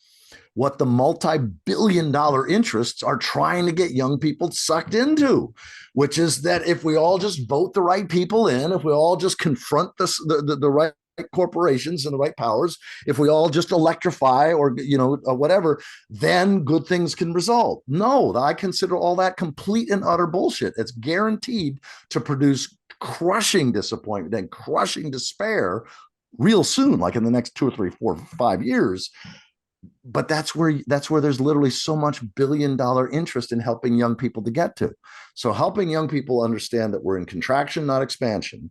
what the multi-billion-dollar interests are trying to get young people sucked into, which is that if we all just vote the right people in, if we all just confront the right corporations and the right powers, if we all just electrify or whatever, then good things can result. No, I consider all that complete and utter bullshit. It's guaranteed to produce crushing disappointment and crushing despair real soon, like in the next 2 or 3, 4, 5 years. But that's where there's literally so much billion-dollar interest in helping young people to get to. So helping young people understand that we're in contraction, not expansion,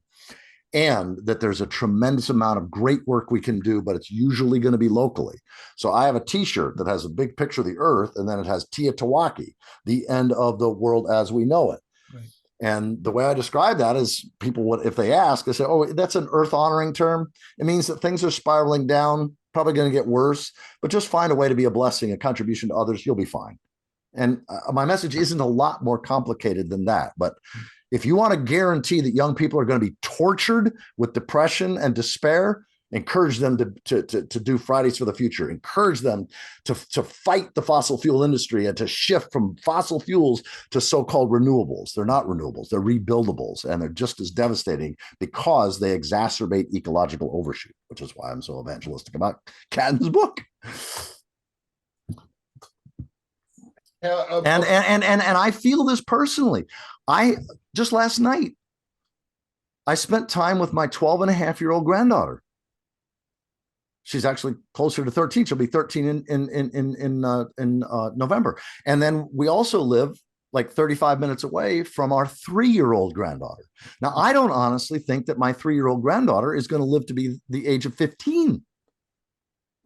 and that there's a tremendous amount of great work we can do, but it's usually going to be locally. So I have a t-shirt that has a big picture of the earth, and then it has Teotihuacan, the end of the world as we know it. Right. And the way I describe that is people, if they ask, they say, oh, that's an earth honoring term. It means that things are spiraling down, probably going to get worse, but just find a way to be a blessing, a contribution to others. You'll be fine. And my message isn't a lot more complicated than that. But if you want to guarantee that young people are going to be tortured with depression and despair, encourage them to do Fridays for the Future. Encourage them to fight the fossil fuel industry and to shift from fossil fuels to so-called renewables. They're not renewables, they're rebuildables, and they're just as devastating because they exacerbate ecological overshoot, which is why I'm so evangelistic about Catton's book. And I feel this personally. Just last night, I spent time with my 12-and-a-half-year-old granddaughter. She's actually closer to 13. She'll be 13 in November. And then we also live like 35 minutes away from our 3-year-old granddaughter. Now, I don't honestly think that my 3-year-old granddaughter is going to live to be the age of 15.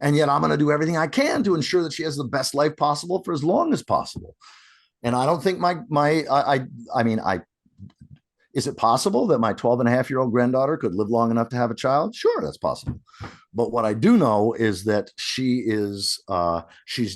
And yet I'm going to do everything I can to ensure that she has the best life possible for as long as possible. And I don't think is it possible that my 12-and-a-half-year-old granddaughter could live long enough to have a child? Sure, that's possible. But what I do know is that she's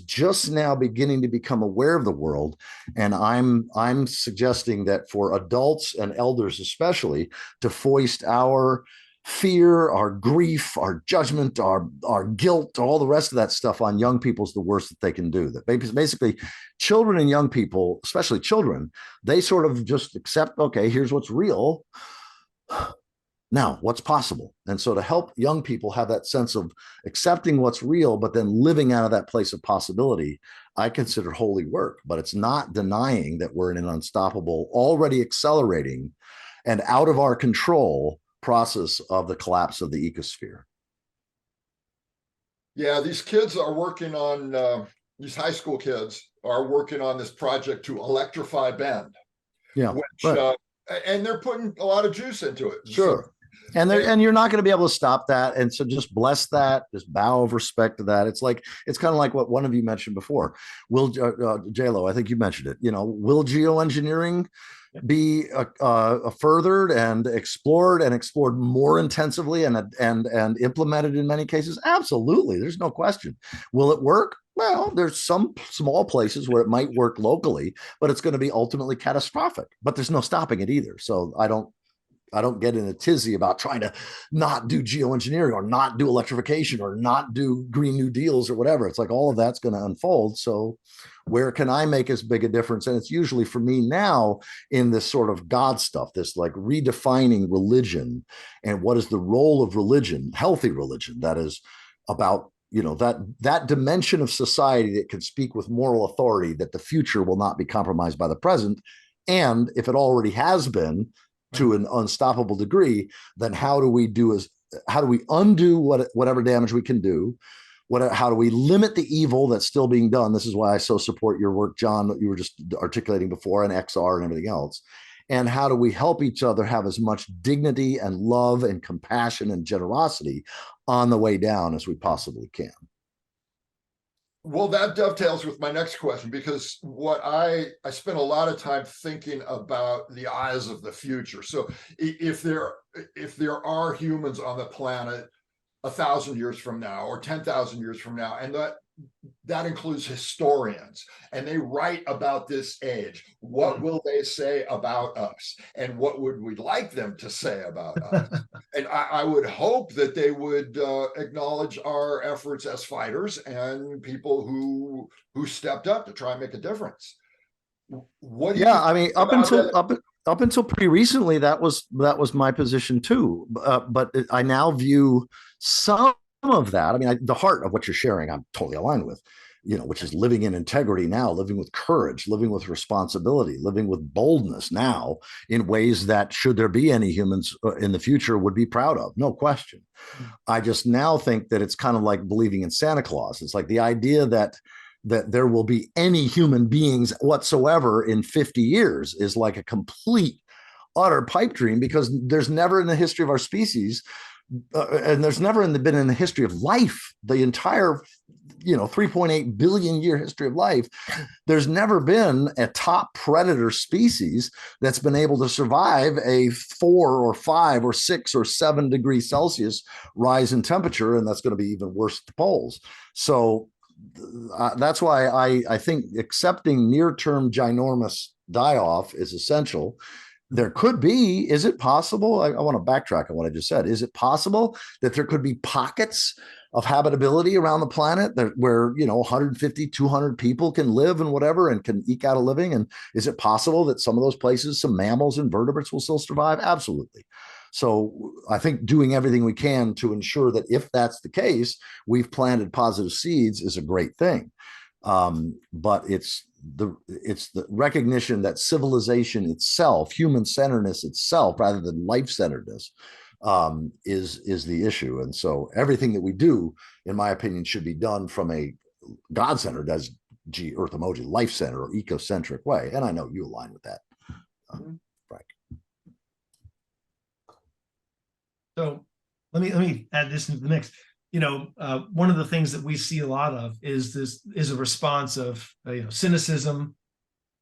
just now beginning to become aware of the world. And I'm suggesting that for adults and elders especially, to foist our fear, our grief, our judgment, our guilt, all the rest of that stuff on young people is the worst that they can do. That basically children and young people, especially children, they sort of just accept, okay, here's what's real. Now, what's possible? And so to help young people have that sense of accepting what's real, but then living out of that place of possibility, I consider holy work. But it's not denying that we're in an unstoppable, already accelerating and out of our control process of the collapse of the ecosphere. Yeah, these kids are working on, these high school kids are working on this project to electrify Bend. Yeah, which, right. And they're putting a lot of juice into it. Sure. So, and you're not going to be able to stop that. And so just bless that, just bow of respect to that. It's kind of like what one of you mentioned before. J-Lo, I think you mentioned it, will geoengineering be furthered and explored more intensively and implemented in many cases? Absolutely. There's no question. Will it work? Well, there's some small places where it might work locally, but it's going to be ultimately catastrophic, but there's no stopping it either. So get in a tizzy about trying to not do geoengineering or not do electrification or not do Green New Deals or whatever. It's like all of that's going to unfold. So where can I make as big a difference? And it's usually for me now in this sort of God stuff, this like redefining religion and what is the role of religion, healthy religion, that is about, you know, that dimension of society that can speak with moral authority, that the future will not be compromised by the present. And if it already has been, to an unstoppable degree, then how do we undo whatever damage we can do? How do we limit the evil that's still being done? This is why I so support your work, John, that you were just articulating before, and XR and everything else. And how do we help each other have as much dignity and love and compassion and generosity on the way down as we possibly can? Well, that dovetails with my next question, because what I spent a lot of time thinking about the eyes of the future. So if there are humans on the planet 1,000 years from now or 10,000 years from now, and that includes historians, and they write about this age, what will they say about us, and what would we like them to say about us? And I would hope that they would acknowledge our efforts as fighters and people who stepped up to try and make a difference. What do you I mean, up until pretty recently, that was my position too. But I now view some of that. I mean, the heart of what you're sharing, I'm totally aligned with, you know, which is living in integrity now, living with courage, living with responsibility, living with boldness now in ways that, should there be any humans in the future, would be proud of. No question. I just now think that it's kind of like believing in Santa Claus. It's like the idea that there will be any human beings whatsoever in 50 years is like a complete, utter pipe dream, because there's never in the history of our species, and there's never been in the history of life, the entire, 3.8 billion year history of life, there's never been a top predator species that's been able to survive a 4 or 5 or 6 or 7 degrees Celsius rise in temperature, and that's going to be even worse at the poles. So that's why I think accepting near-term ginormous die-off is essential. There could be, is it possible? I want to backtrack on what I just said. Is it possible that there could be pockets of habitability around the planet where 150, 200 people can live and whatever and can eke out a living? And is it possible that some of those places, some mammals and vertebrates will still survive? Absolutely. So I think doing everything we can to ensure that if that's the case, we've planted positive seeds is a great thing. But it's the recognition that civilization itself, human-centeredness itself, rather than life-centeredness, is the issue. And so everything that we do, in my opinion, should be done from a God-centered, as Earth emoji, life-centered or ecocentric way. And I know you align with that, Frank. So let me add this into the mix. One of the things that we see a lot of is a response of cynicism,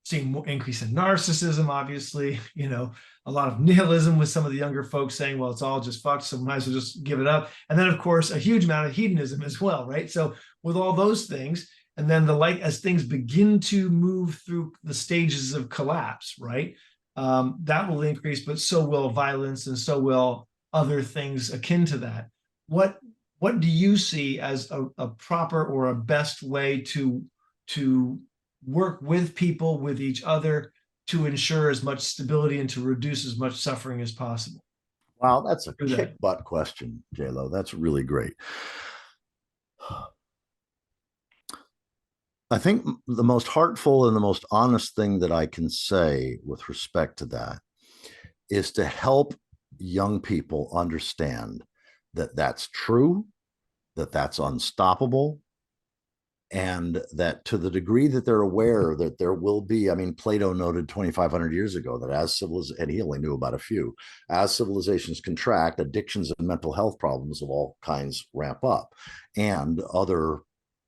seeing more increase in narcissism, obviously, a lot of nihilism with some of the younger folks saying, well, it's all just fucked, so might as well just give it up. And then, of course, a huge amount of hedonism as well, right? So with all those things, and then as things begin to move through the stages of collapse, right, that will increase, but so will violence, and so will other things akin to that. What do you see as a proper or a best way to work with people, with each other, to ensure as much stability and to reduce as much suffering as possible? Wow, that's a kick butt question, J-Lo. That's really great. I think the most heartful and the most honest thing that I can say with respect to that is to help young people understand that that's true, that that's unstoppable, and that to the degree that they're aware that there will be, I mean, Plato noted 2,500 years ago that as civilization, and he only knew about a few, as civilizations contract, addictions and mental health problems of all kinds ramp up, and other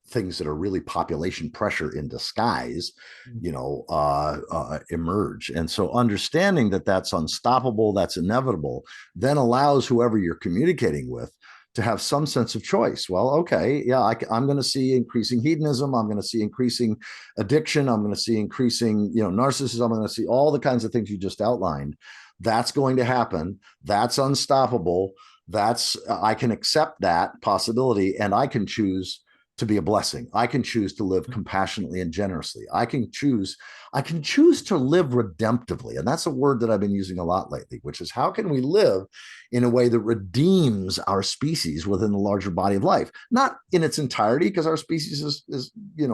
things that are really population pressure in disguise, emerge. And so understanding that that's unstoppable, that's inevitable, then allows whoever you're communicating with to have some sense of choice. Well, okay, yeah, I'm going to see increasing hedonism. I'm going to see increasing addiction. I'm going to see increasing, narcissism. I'm going to see all the kinds of things you just outlined. That's going to happen. That's unstoppable. I can accept that possibility, and I can choose to be a blessing. I can choose to live compassionately and generously. I can choose to live redemptively. And that's a word that I've been using a lot lately, which is how can we live in a way that redeems our species within the larger body of life? Not in its entirety, because our species is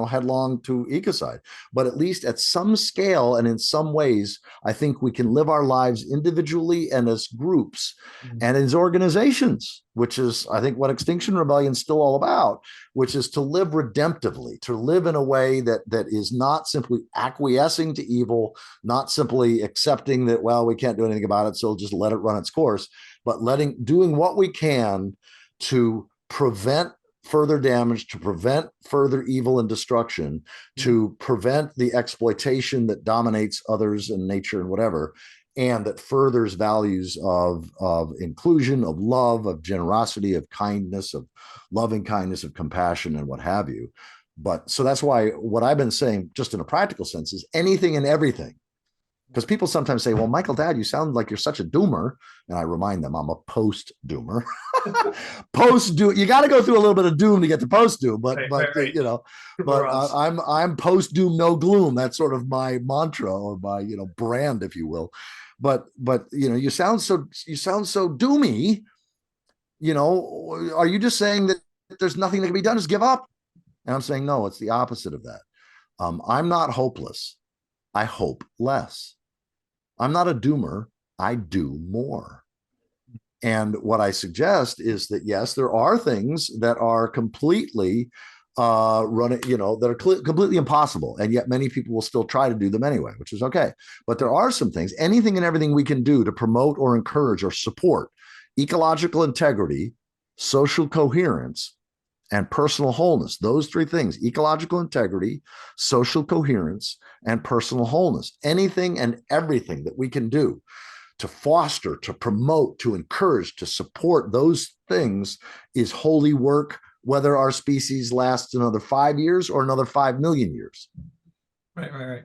headlong to ecocide, but at least at some scale and in some ways, I think we can live our lives individually and as groups and as organizations, which is, I think, what Extinction Rebellion is still all about, which is to live redemptively, to live in a way that is not simply acquiescing to evil, not simply accepting that, well, we can't do anything about it, so just let it run its course, but doing what we can to prevent further damage, to prevent further evil and destruction, to prevent the exploitation that dominates others and nature and whatever, and that furthers values of inclusion, of love, of generosity, of kindness, of loving kindness, of compassion, and what have you. But so that's why what I've been saying, just in a practical sense, is anything and everything. Because people sometimes say, well, Michael, Dad, you sound like you're such a doomer. And I remind them I'm a post-doomer. Post-doom, you got to go through a little bit of doom to get to post-doom, but I'm post-doom, no gloom. That's sort of my mantra, or my brand, if you will. But you sound so doomy. Are you just saying that there's nothing that can be done? Just give up? And I'm saying, no, it's the opposite of that. I'm not hopeless. I hope less. I'm not a doomer. I do more. And what I suggest is that, yes, there are things that are completely that are completely impossible. And yet many people will still try to do them anyway, which is okay. But there are some things, anything and everything we can do to promote or encourage or support ecological integrity, social coherence, and personal wholeness. Those three things: ecological integrity, social coherence, and personal wholeness. Anything and everything that we can do to foster, to promote, to encourage, to support those things is holy work, whether our species lasts another 5 years or another 5 million years. Right.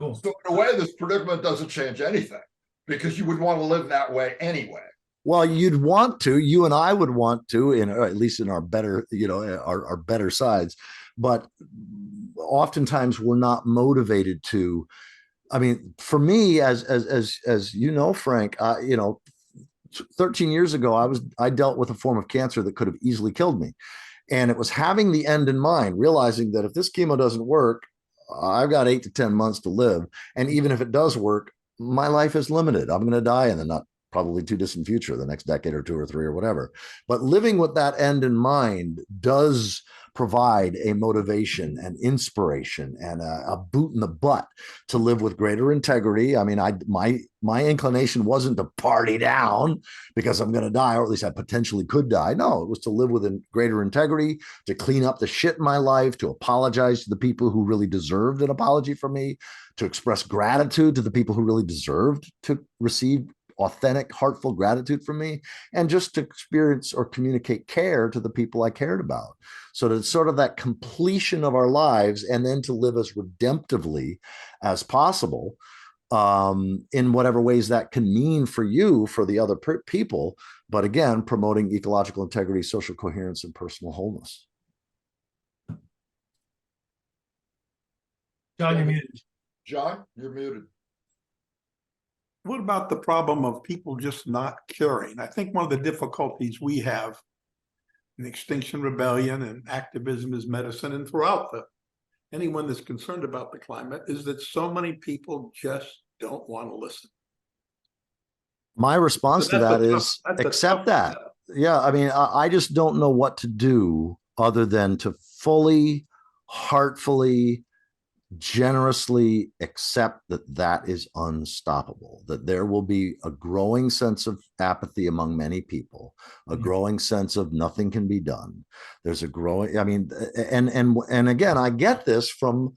Cool. So in a way, this predicament doesn't change anything, because you would want to live that way anyway. Well, you'd want to, you and I would want to, at least in our better, our better sides, but oftentimes we're not motivated to. I mean, for me, as Frank, 13 years ago, I dealt with a form of cancer that could have easily killed me. And it was having the end in mind, realizing that if this chemo doesn't work, I've got 8 to 10 months to live. And even if it does work, my life is limited. I'm going to die in the not probably too distant future, the next decade or 2 or 3 or whatever. But living with that end in mind does provide a motivation and inspiration and a boot in the butt to live with greater integrity. I mean, my inclination wasn't to party down because I'm going to die, or at least I potentially could die. No, it was to live with greater integrity, to clean up the shit in my life, to apologize to the people who really deserved an apology from me, to express gratitude to the people who really deserved to receive authentic, heartful gratitude from me, and just to experience or communicate care to the people I cared about. So that it's sort of that completion of our lives, and then to live as redemptively as possible, in whatever ways that can mean for you, for the other people. But again, promoting ecological integrity, social coherence, and personal wholeness. John, you're muted. John, you're muted. What about the problem of people just not caring? I think one of the difficulties we have in Extinction Rebellion and Activism Is Medicine, and throughout anyone that's concerned about the climate, is that so many people just don't want to listen. My response to that is accept that. Yeah, I mean, I just don't know what to do other than to fully, heartfully, generously accept that is unstoppable, that there will be a growing sense of apathy among many people, a growing sense of nothing can be done. There's a growing, I mean, and again, I get this from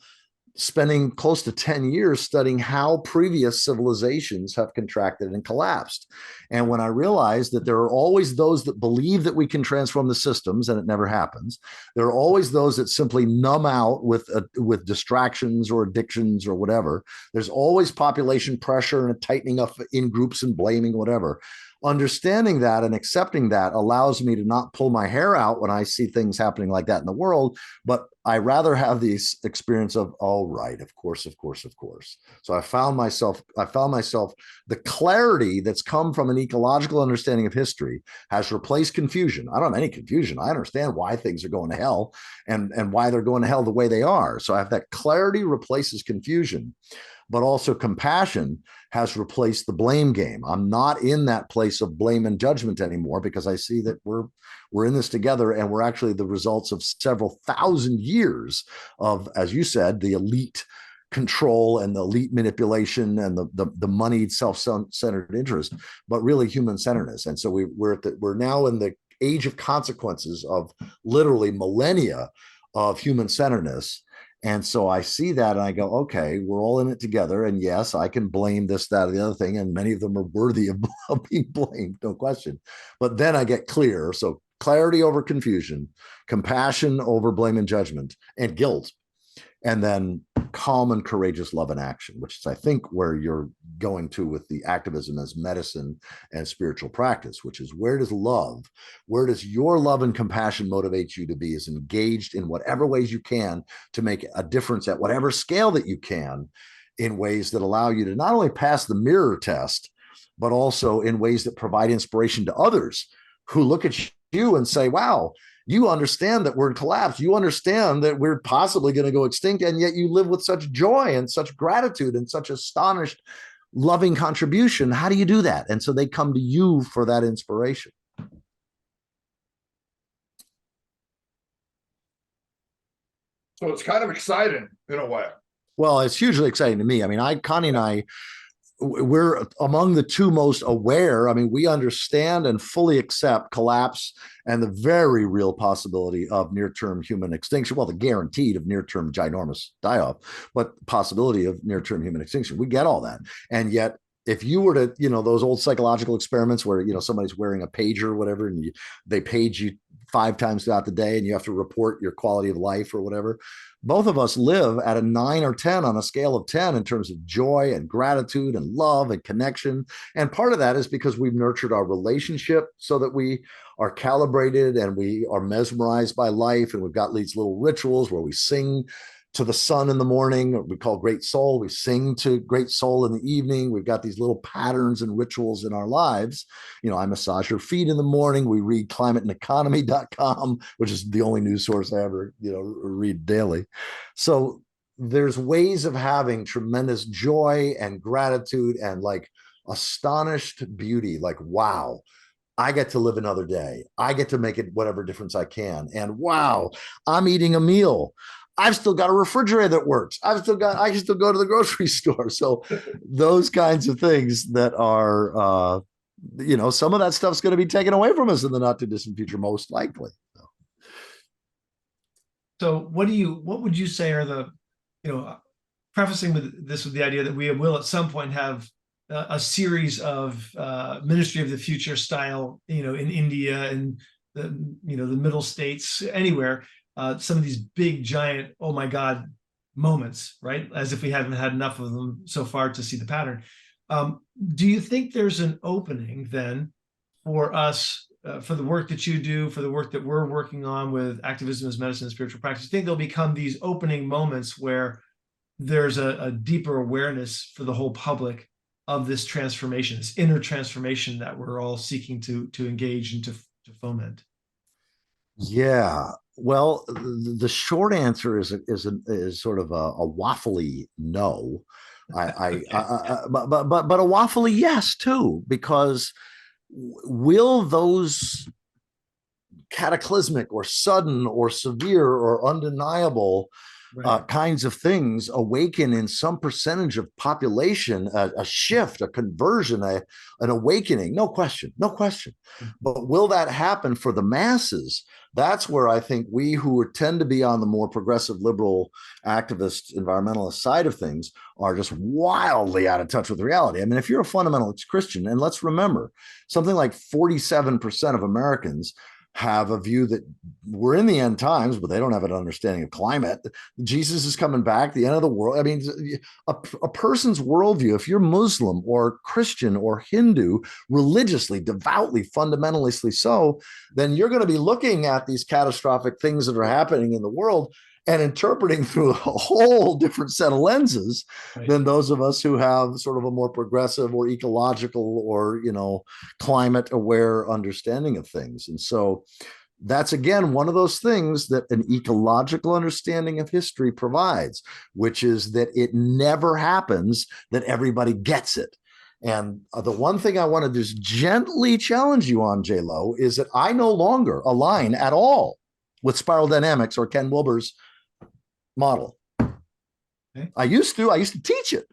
spending close to 10 years studying how previous civilizations have contracted and collapsed. And when I realized that there are always those that believe that we can transform the systems and it never happens, there are always those that simply numb out with distractions or addictions or whatever. There's always population pressure and a tightening up in groups and blaming, whatever. Understanding that and accepting that allows me to not pull my hair out when I see things happening like that in the world, but I rather have the experience of, all right, of course. So I found myself, the clarity that's come from an ecological understanding of history has replaced confusion. I don't have any confusion. I understand why things are going to hell and why they're going to hell the way they are. So I have that clarity replaces confusion, but also compassion has replaced the blame game. I'm not in that place of blame and judgment anymore because I see that we're in this together, and we're actually the results of several thousand years of, as you said, the elite control and the elite manipulation and the moneyed self-centered interest, but really human-centeredness. And so we're now in the age of consequences of literally millennia of human-centeredness. And so I see that and I go, okay, we're all in it together. And yes, I can blame this, that, or the other thing. And many of them are worthy of being blamed, no question. But then I get clear. So clarity over confusion, compassion over blame and judgment, and guilt. And then calm and courageous love and action, which is, I think, where you're going to with the activism as medicine and spiritual practice, which is where does your love and compassion motivate you to be as engaged in whatever ways you can to make a difference at whatever scale that you can, in ways that allow you to not only pass the mirror test, but also in ways that provide inspiration to others who look at you and say, wow, you understand that we're in collapse. You understand that we're possibly going to go extinct, and yet you live with such joy and such gratitude and such astonished, loving contribution. How do you do that? And so they come to you for that inspiration. So it's kind of exciting in a way. Well, it's hugely exciting to me. I mean, Connie and I, we're among the two most aware. I mean, we understand and fully accept collapse and the very real possibility of near-term human extinction. Well, the guaranteed of near-term ginormous die-off, but possibility of near-term human extinction. We get all that. And yet, if you were to, those old psychological experiments where, somebody's wearing a pager or whatever, and they page you 5 times throughout the day and you have to report your quality of life or whatever, both of us live at a 9 or 10 on a scale of 10 in terms of joy and gratitude and love and connection. And part of that is because we've nurtured our relationship so that we are calibrated and we are mesmerized by life. And we've got these little rituals where we sing to the sun in the morning, we call Great Soul. We sing to Great Soul in the evening. We've got these little patterns and rituals in our lives. I massage your feet in the morning. We read climateandeconomy.com, which is the only news source I ever, read daily. So there's ways of having tremendous joy and gratitude and like astonished beauty, like, wow, I get to live another day. I get to make it whatever difference I can. And wow, I'm eating a meal. I've still got a refrigerator that works. I can still go to the grocery store. So those kinds of things that are, some of that stuff's going to be taken away from us in the not too distant future, most likely. So what would you say are the, prefacing with the idea that we will at some point have a series of Ministry of the Future style, in India and the middle states, anywhere, some of these big, giant, oh my God moments, right? As if we haven't had enough of them so far to see the pattern. Do you think there's an opening then for us, for the work that you do, for the work that we're working on with Activism Is Medicine and spiritual practice? Do you think there'll become these opening moments where there's a deeper awareness for the whole public of this transformation, this inner transformation that we're all seeking to engage and to foment? Yeah. Well, the short answer is sort of a waffly no. But a waffly yes too, because will those cataclysmic or sudden or severe or undeniable kinds of things awaken in some percentage of population, a shift, a conversion, an awakening, no question. But will that happen for the masses? That's where I think we who tend to be on the more progressive, liberal, activist, environmentalist side of things are just wildly out of touch with reality. I mean, if you're a fundamentalist Christian, and let's remember, something like 47% of Americans have a view that we're in the end times, but they don't have an understanding of climate. Jesus is coming back, the end of the world. I mean, a person's worldview, if you're Muslim or Christian or Hindu, religiously, devoutly, fundamentally so, then you're going to be looking at these catastrophic things that are happening in the world and interpreting through a whole different set of lenses than those of us who have sort of a more progressive or ecological or, climate aware understanding of things. And so that's, again, one of those things that an ecological understanding of history provides, which is that it never happens that everybody gets it. And the one thing I want to just gently challenge you on, J-Lo, is that I no longer align at all with spiral dynamics or Ken Wilber's model. Okay. I used to teach it,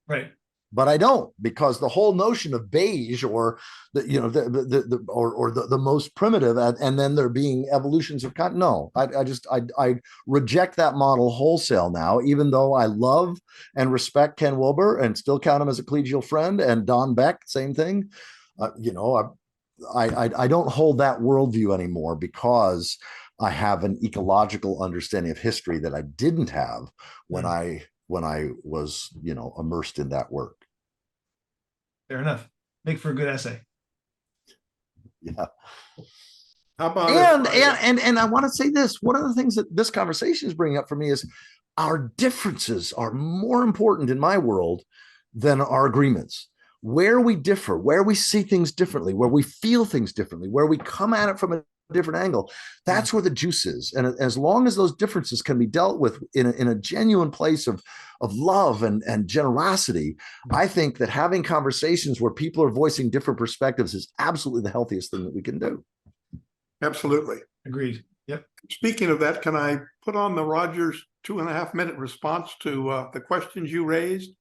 right? But I don't, because the whole notion of beige or the most primitive, and then there being evolutions of no, I reject that model wholesale now, even though I love and respect Ken Wilber and still count him as a collegial friend, and Don Beck, same thing. I don't hold that worldview anymore because I have an ecological understanding of history that I didn't have when I was, immersed in that work. Fair enough. Make for a good essay. Yeah. How about and I want to say this. One of the things that this conversation is bringing up for me is our differences are more important in my world than our agreements. Where we differ, where we see things differently, where we feel things differently, where we come at it from a different angle, that's where the juice is. And as long as those differences can be dealt with in a genuine place of love and generosity, I think that having conversations where people are voicing different perspectives is absolutely the healthiest thing that we can do. Absolutely. Agreed. Yep. Speaking of that, can I put on the Rogers 2.5-minute response to the questions you raised?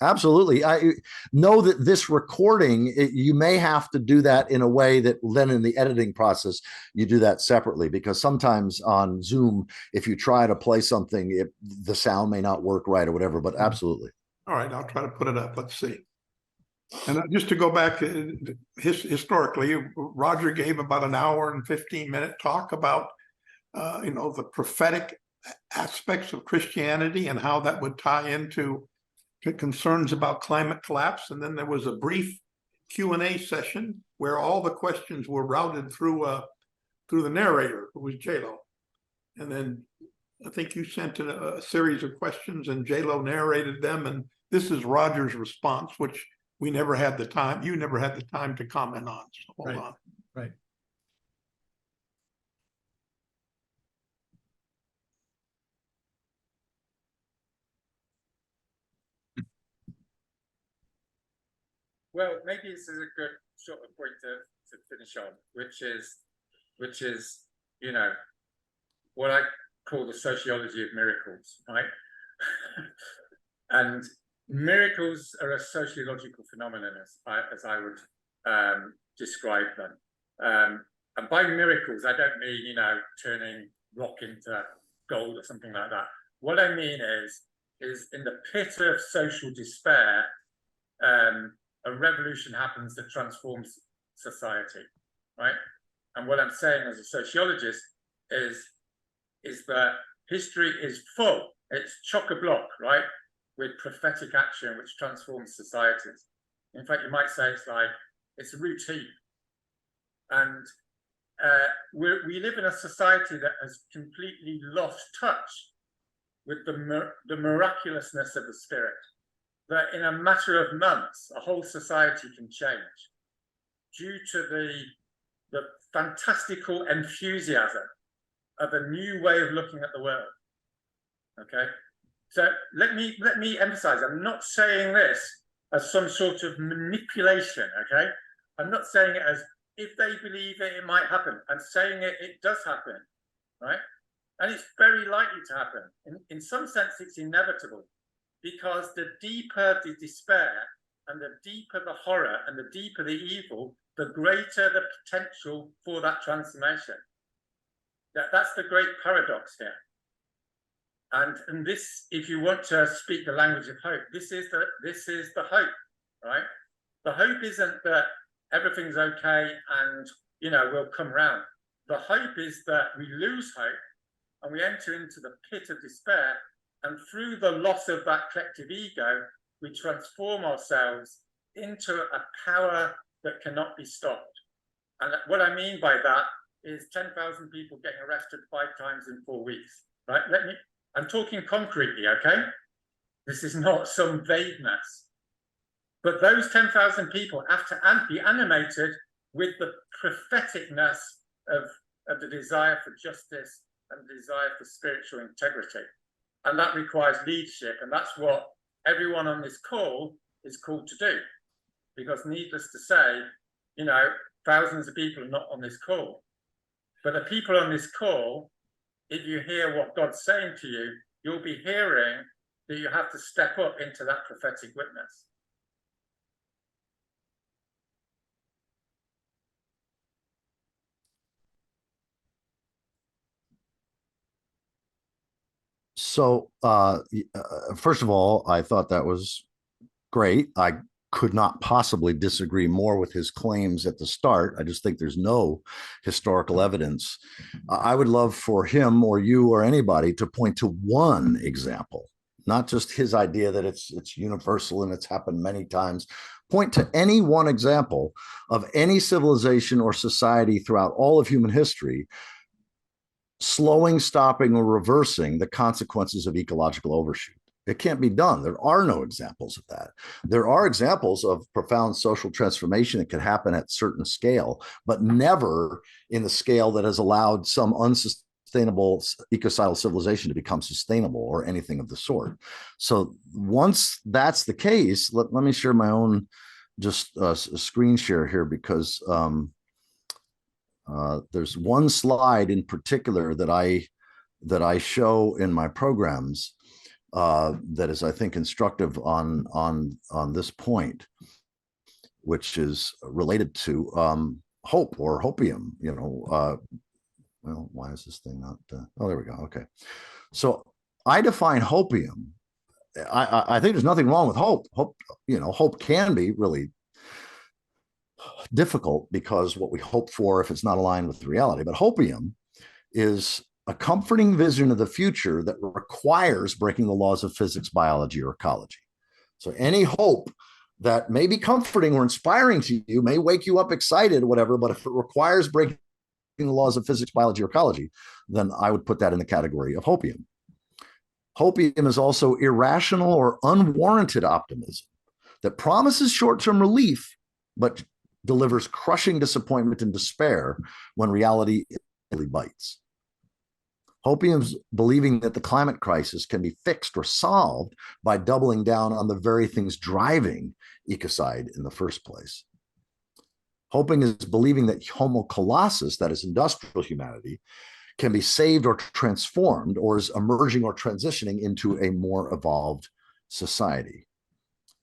Absolutely. I know that this recording, you may have to do that in a way that then in the editing process, you do that separately, because sometimes on Zoom, if you try to play something, the sound may not work right or whatever, but absolutely. All right, I'll try to put it up. Let's see. And just to go back historically, Roger gave about an hour and 15-minute talk about, the prophetic aspects of Christianity and how that would tie into concerns about climate collapse. And then there was a brief Q&A session where all the questions were routed through the narrator, who was J-Lo. And then I think you sent in a series of questions and J-Lo narrated them. And this is Roger's response, which we never had the time. You never had the time to comment on. So hold on. Right. Well, maybe this is a good sort of point to finish on, which is, what I call the sociology of miracles, right? And miracles are a sociological phenomenon, as I would describe them. And by miracles, I don't mean, turning rock into gold or something like that. What I mean is in the pit of social despair, a revolution happens that transforms society, right? And what I'm saying as a sociologist is that history is full, it's chock-a-block, right, with prophetic action which transforms societies. In fact, you might say it's a routine. And we live in a society that has completely lost touch with the miraculousness of the spirit. That in a matter of months, a whole society can change due to the fantastical enthusiasm of a new way of looking at the world. Okay, so let me emphasize, I'm not saying this as some sort of manipulation. Okay, I'm not saying it as if they believe it might happen, and saying it does happen, right? And it's very likely to happen. In some sense, it's inevitable, because the deeper the despair and the deeper the horror and the deeper the evil, the greater the potential for that transformation. That's the great paradox here. And this, if you want to speak the language of hope, this is the hope, right? The hope isn't that everything's okay and, you know, we'll come round. The hope is that we lose hope and we enter into the pit of despair, and through the loss of that collective ego, we transform ourselves into a power that cannot be stopped. And what I mean by that is 10,000 people getting arrested 5 times in 4 weeks, right? I'm talking concretely, okay? This is not some vagueness. But those 10,000 people have to be animated with the propheticness of the desire for justice and the desire for spiritual integrity. And that requires leadership. And that's what everyone on this call is called to do. Because needless to say, you know, thousands of people are not on this call. But the people on this call, if you hear what God's saying to you, you'll be hearing that you have to step up into that prophetic witness. So, first of all, I thought that was great. I could not possibly disagree more with his claims at the start. I just think there's no historical evidence. I would love for him or you or anybody to point to one example, not just his idea that it's universal and it's happened many times. Point to any one example of any civilization or society throughout all of human history slowing, stopping, or reversing the consequences of ecological overshoot. It can't be done. There are no examples of that. There are examples of profound social transformation that could happen at certain scale, but never in the scale that has allowed some unsustainable ecocidal civilization to become sustainable or anything of the sort. So once that's the case, let me share my own just screen share here, because there's one slide in particular that I show in my programs that is, I think, instructive on this point, which is related to hope or hopium. You know, well, why is this thing not? Oh, there we go. Okay, so I define hopium. I think there's nothing wrong with hope. Hope, you know, hope can be really difficult because what we hope for if it's not aligned with reality. But hopium is a comforting vision of the future that requires breaking the laws of physics, biology, or ecology. So any hope that may be comforting or inspiring to you may wake you up excited, whatever, but if it requires breaking the laws of physics, biology, or ecology, then I would put that in the category of hopium. Hopium is also irrational or unwarranted optimism that promises short-term relief, but delivers crushing disappointment and despair when reality really bites. Hopium's believing that the climate crisis can be fixed or solved by doubling down on the very things driving ecocide in the first place. Hopium is believing that Homo colossus, that is industrial humanity, can be saved or transformed, or is emerging or transitioning into a more evolved society.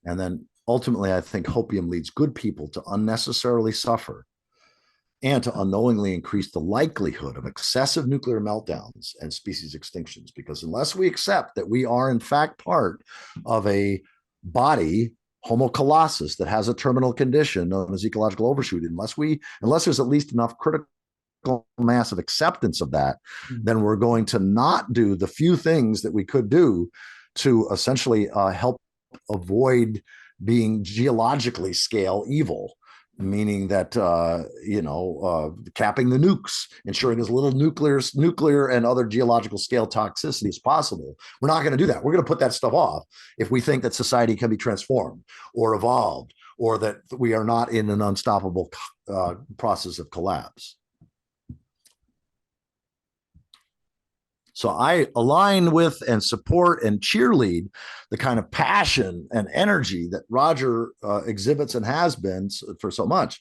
And then ultimately, I think hopium leads good people to unnecessarily suffer and to unknowingly increase the likelihood of excessive nuclear meltdowns and species extinctions. Because unless we accept that we are in fact part of a body, Homo colossus, that has a terminal condition known as ecological overshoot, unless there's at least enough critical mass of acceptance of that, then we're going to not do the few things that we could do to essentially help avoid being geologically scale evil, meaning that capping the nukes, ensuring as little nuclear and other geological scale toxicity as possible. We're not going to do that. We're going to put that stuff off if we think that society can be transformed or evolved, or that we are not in an unstoppable process of collapse. So I align with and support and cheerlead the kind of passion and energy that Roger exhibits and has been for so much.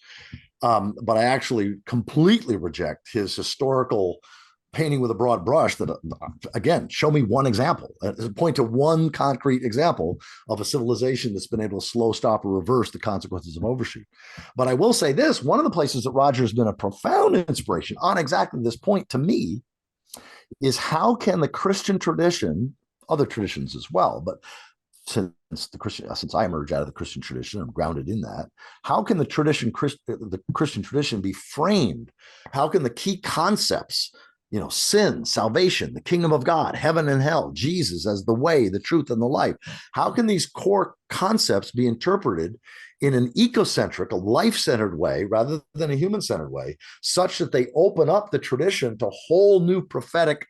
But I actually completely reject his historical painting with a broad brush that, again, show me one example, point to one concrete example of a civilization that's been able to slow, stop, or reverse the consequences of overshoot. But I will say this, one of the places that Roger has been a profound inspiration on exactly this point to me is how can the Christian tradition, other traditions as well, but since I emerge out of the Christian tradition, I'm grounded in that. How can the Christian tradition be framed? How can the key concepts, sin, salvation, the kingdom of God, heaven and hell, Jesus as the way, the truth, and the life? How can these core concepts be interpreted in an egocentric, a life-centered way rather than a human-centered way, such that they open up the tradition to whole new prophetic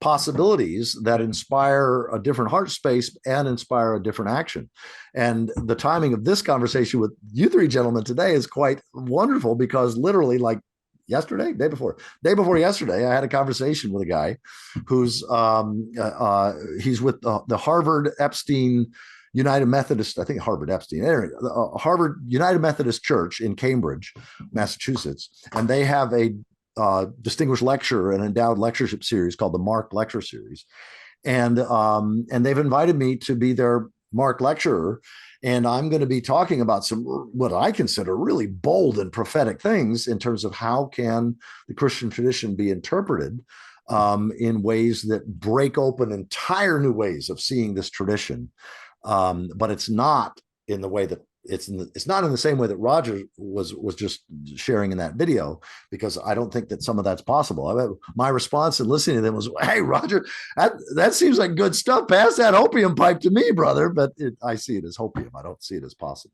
possibilities that inspire a different heart space and inspire a different action? And the timing of this conversation with you three gentlemen today is quite wonderful, because literally, like day before yesterday, I had a conversation with a guy who's he's with the Harvard Epstein United Methodist, I think Harvard Epstein, Harvard United Methodist Church in Cambridge, Massachusetts, and they have a distinguished lecturer and endowed lectureship series called the Mark Lecture Series, and they've invited me to be their Mark lecturer, and I'm going to be talking about some what I consider really bold and prophetic things in terms of how can the Christian tradition be interpreted in ways that break open entire new ways of seeing this tradition. But it's not in the way that it's not in the same way that Roger was just sharing in that video, because I don't think that some of that's possible. My response in listening to them was, "Hey, Roger, that seems like good stuff. Pass that opium pipe to me, brother." But I see it as hopium. I don't see it as possible.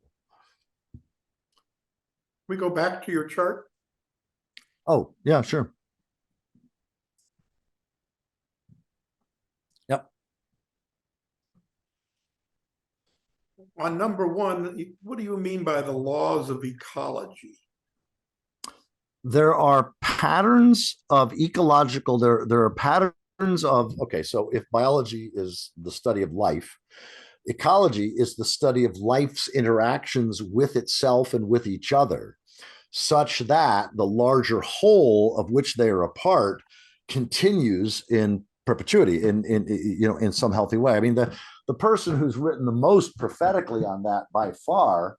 We go back to your chart. Oh, yeah, sure. Yep. On number one, what do you mean by the laws of ecology? There are patterns of ecological, there are patterns of, okay, so if biology is the study of life, ecology is the study of life's interactions with itself and with each other, such that the larger whole of which they are a part continues in perpetuity, in some healthy way. I mean, the person who's written the most prophetically on that by far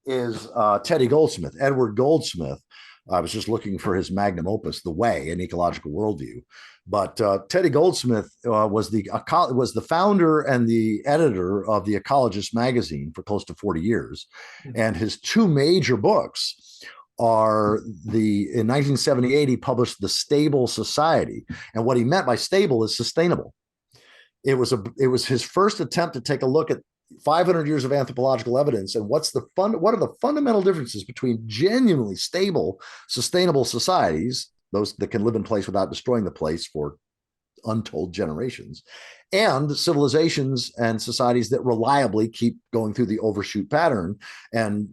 is Teddy Goldsmith, Edward Goldsmith. I was just looking for his magnum opus, The Way, an Ecological Worldview. But Teddy Goldsmith was the founder and the editor of The Ecologist magazine for close to 40 years. And his two major books are in 1978, he published The Stable Society. And what he meant by stable is sustainable. It was his first attempt to take a look at 500 years of anthropological evidence and what are the fundamental differences between genuinely stable, sustainable societies, those that can live in place without destroying the place for untold generations, and civilizations and societies that reliably keep going through the overshoot pattern and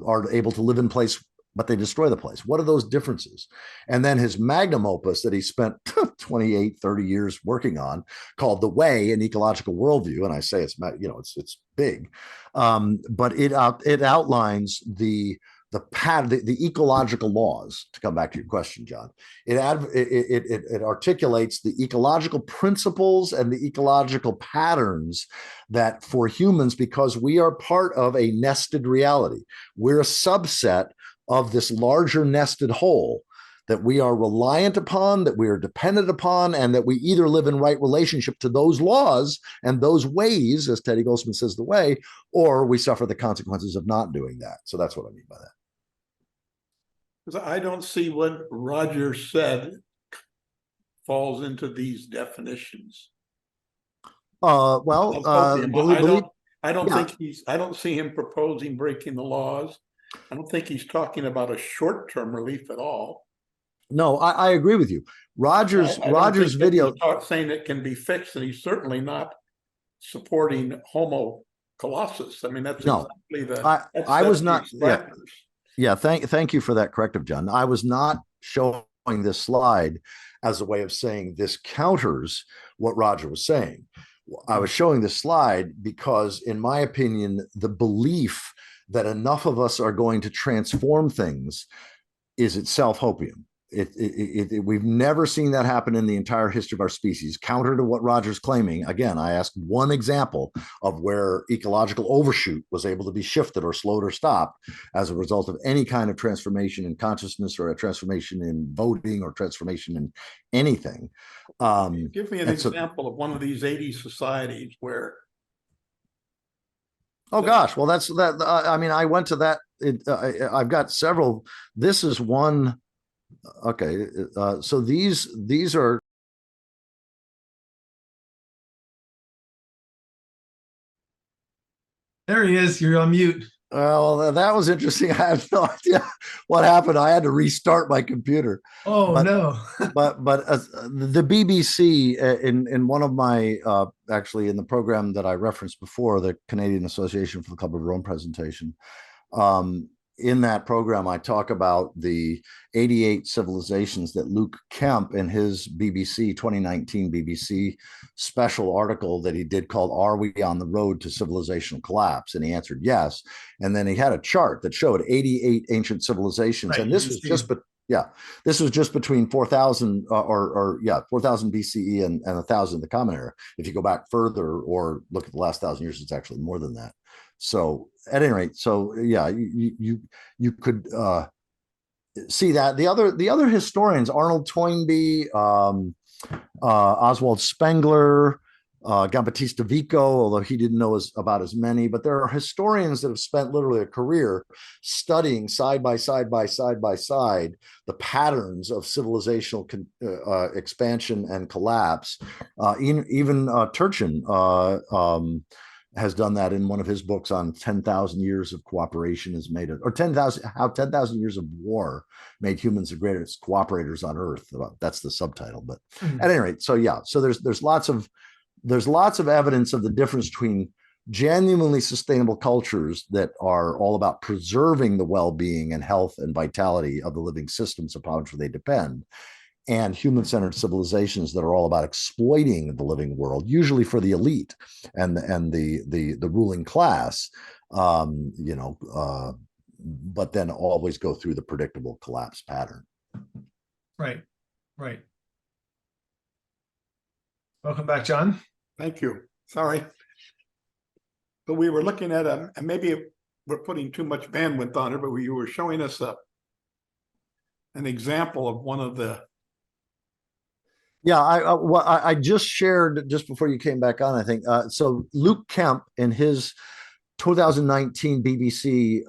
are able to live in place, but they destroy the place. What are those differences? And then his magnum opus that he spent 28, 30 years working on, called The Way, an Ecological Worldview. And I say it's big, but it outlines the ecological laws. To come back to your question, John, it articulates the ecological principles and the ecological patterns that for humans, because we are part of a nested reality, we're a subset of this larger nested whole that we are reliant upon, that we are dependent upon, and that we either live in right relationship to those laws and those ways, as Teddy Goldsmith says, the way, or we suffer the consequences of not doing that. So that's what I mean by that. Because I don't see what Roger said falls into these definitions. I don't see him proposing breaking the laws. I don't think he's talking about a short-term relief at all. No, I agree with you. Roger's video saying it can be fixed, and he's certainly not supporting Homo colossus. I mean, that's exactly I was not. Yeah. Thank you for that corrective, John. I was not showing this slide as a way of saying this counters what Roger was saying. I was showing this slide because, in my opinion, the belief that enough of us are going to transform things is itself hopium. We've never seen that happen in the entire history of our species. Counter to what Roger's claiming, again, I asked one example of where ecological overshoot was able to be shifted or slowed or stopped as a result of any kind of transformation in consciousness or a transformation in voting or transformation in anything. Give me an example of one of these 80 societies where. Oh gosh, well that's that. I mean, I went to that. I've got several. This is one. Okay, so these are. There he is. You're on mute. Well, that was interesting. I have no idea what happened. I had to restart my computer. Oh no! but the BBC in one of my actually in the program that I referenced before, the Canadian Association for the Club of Rome presentation. In that program, I talk about the 88 civilizations that Luke Kemp in his BBC 2019 BBC special article that he did called "Are We on the Road to Civilizational Collapse?" And he answered yes. And then he had a chart that showed 88 ancient civilizations, right, and this was just this was just between 4,000 4,000 BCE and 1,000 the Common Era. If you go back further or look at the last 1,000 years, it's actually more than that. So at any rate, so yeah, you could see that the other historians, Arnold Toynbee, Oswald Spengler, Giambattista Vico, although he didn't know about as many, but there are historians that have spent literally a career studying side by side the patterns of civilizational expansion and collapse. Even Turchin has done that in one of his books on 10,000 years of cooperation is made it, or 10,000 years of war made humans the greatest cooperators on earth. That's the subtitle, but at any rate, so yeah, so there's lots of evidence of the difference between genuinely sustainable cultures that are all about preserving the well-being and health and vitality of the living systems upon which they depend, and human-centered civilizations that are all about exploiting the living world, usually for the elite and the ruling class, but then always go through the predictable collapse pattern. Right. Welcome back, John. Thank you. Sorry. But we were looking at and maybe we're putting too much bandwidth on it, but you were showing us an example of one of the. Yeah, I just shared just before you came back on, I think. So Luke Kemp in his 2019 BBC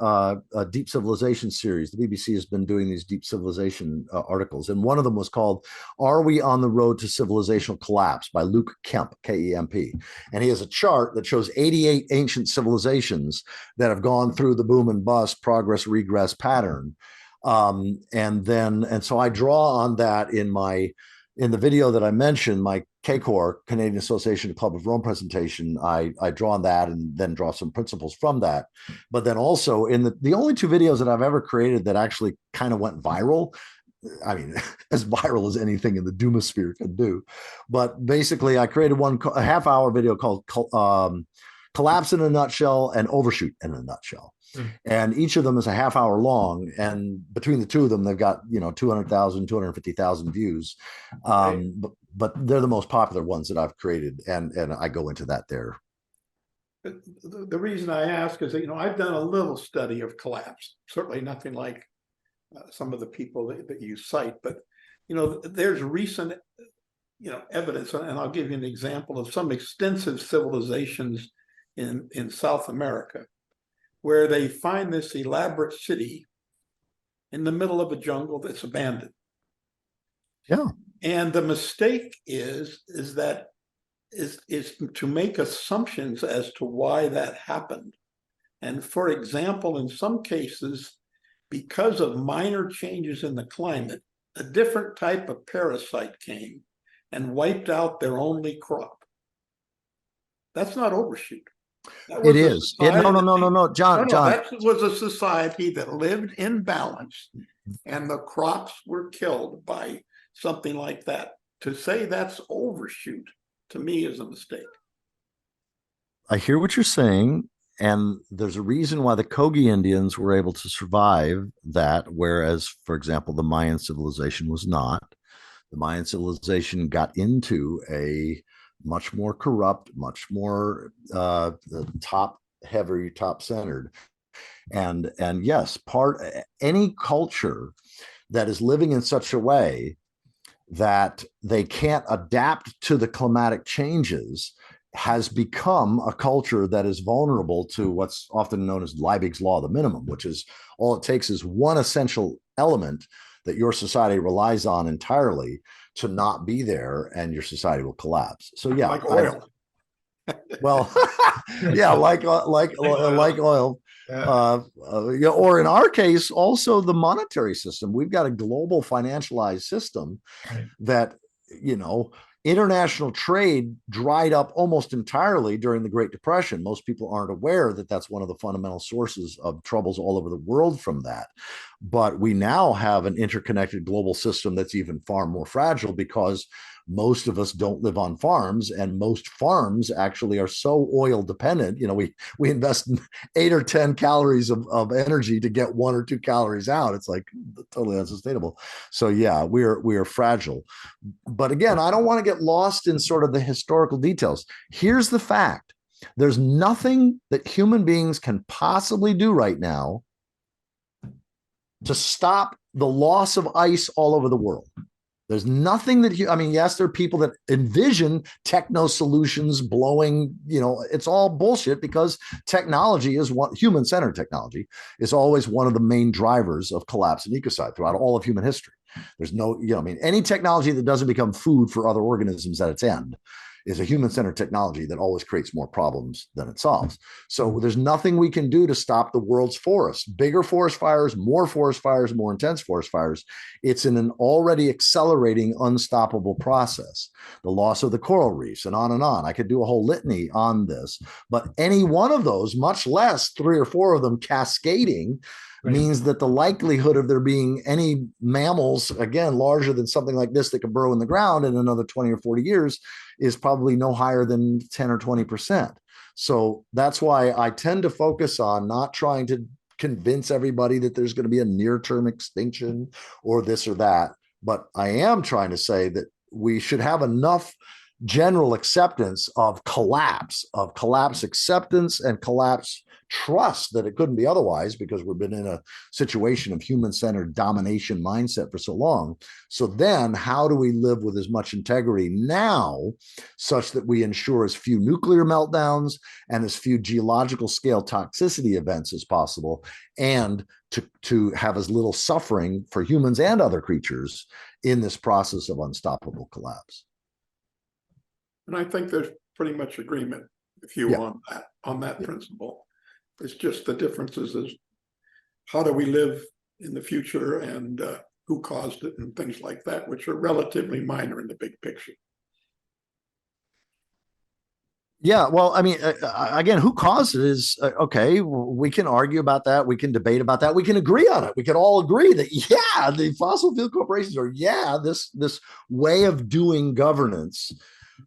Deep Civilization series, the BBC has been doing these deep civilization articles, and one of them was called "Are We on the Road to Civilizational Collapse?" by Luke Kemp, K-E-M-P. And he has a chart that shows 88 ancient civilizations that have gone through the boom and bust, progress, regress pattern. And so I draw on that in the video that I mentioned, my KCOR, Canadian Association Club of Rome presentation, I draw on that and then draw some principles from that. But then also in the only two videos that I've ever created that actually kind of went viral, I mean, as viral as anything in the Doomosphere can do. But basically I created a half-hour video called Collapse in a Nutshell and Overshoot in a Nutshell. And each of them is a half hour long, and between the two of them they've got 200,000 250,000 views, but they're the most popular ones that I've created, and I go into that there. The reason I ask is that I've done a little study of collapse, certainly nothing like some of the people that you cite, but there's recent evidence, and I'll give you an example of some extensive civilizations in South America, where they find this elaborate city in the middle of a jungle that's abandoned. Yeah. And the mistake is to make assumptions as to why that happened. And for example, in some cases, because of minor changes in the climate, a different type of parasite came and wiped out their only crop. That's not overshoot. It is. No, John. That was a society that lived in balance, and the crops were killed by something like that. To say that's overshoot, to me, is a mistake. I hear what you're saying, there's a reason why the Kogi Indians were able to survive that, whereas, for example, the Mayan civilization was not. The Mayan civilization got into a much more corrupt, much more top-heavy, top-centered, and yes, any culture that is living in such a way that they can't adapt to the climatic changes has become a culture that is vulnerable to what's often known as Liebig's law of the minimum, which is all it takes is one essential element that your society relies on entirely to not be there, and your society will collapse. So yeah, like oil. Well, yeah, like oil. Or in our case, also the monetary system. We've got a global financialized system that, international trade dried up almost entirely during the Great Depression. Most people aren't aware that that's one of the fundamental sources of troubles all over the world from that. But we now have an interconnected global system that's even far more fragile because most of us don't live on farms, and most farms actually are so oil dependent. We invest in 8 or 10 calories of energy to get 1 or 2 calories out. It's like totally unsustainable. So yeah, we are fragile. But again, I don't want to get lost in sort of the historical details. Here's the fact. There's nothing that human beings can possibly do right now to stop the loss of ice all over the world. There's nothing that yes, there are people that envision techno solutions blowing, it's all bullshit, because technology is human-centered technology is always one of the main drivers of collapse and ecocide throughout all of human history. There's no, any technology that doesn't become food for other organisms at its end is a human-centered technology that always creates more problems than it solves. So there's nothing we can do to stop the world's forests. Bigger forest fires, more intense forest fires. It's in an already accelerating, unstoppable process. The loss of the coral reefs and on and on. I could do a whole litany on this, but any one of those, much less 3 or 4 of them cascading, means that the likelihood of there being any mammals, again, larger than something like this that could burrow in the ground in another 20 or 40 years is probably no higher than 10 or 20%. So that's why I tend to focus on not trying to convince everybody that there's going to be a near-term extinction or this or that. But I am trying to say that we should have enough general acceptance of collapse acceptance and collapse trust that it couldn't be otherwise, because we've been in a situation of human-centered domination mindset for so long. So then how do we live with as much integrity now such that we ensure as few nuclear meltdowns and as few geological scale toxicity events as possible, and to have as little suffering for humans and other creatures in this process of unstoppable collapse? And I think there's pretty much agreement with you on that principle. It's just the differences is how do we live in the future, and who caused it, and things like that, which are relatively minor in the big picture. Yeah, well, again, who caused it is okay. We can argue about that. We can debate about that. We can agree on it. We can all agree that the fossil fuel corporations are this way of doing governance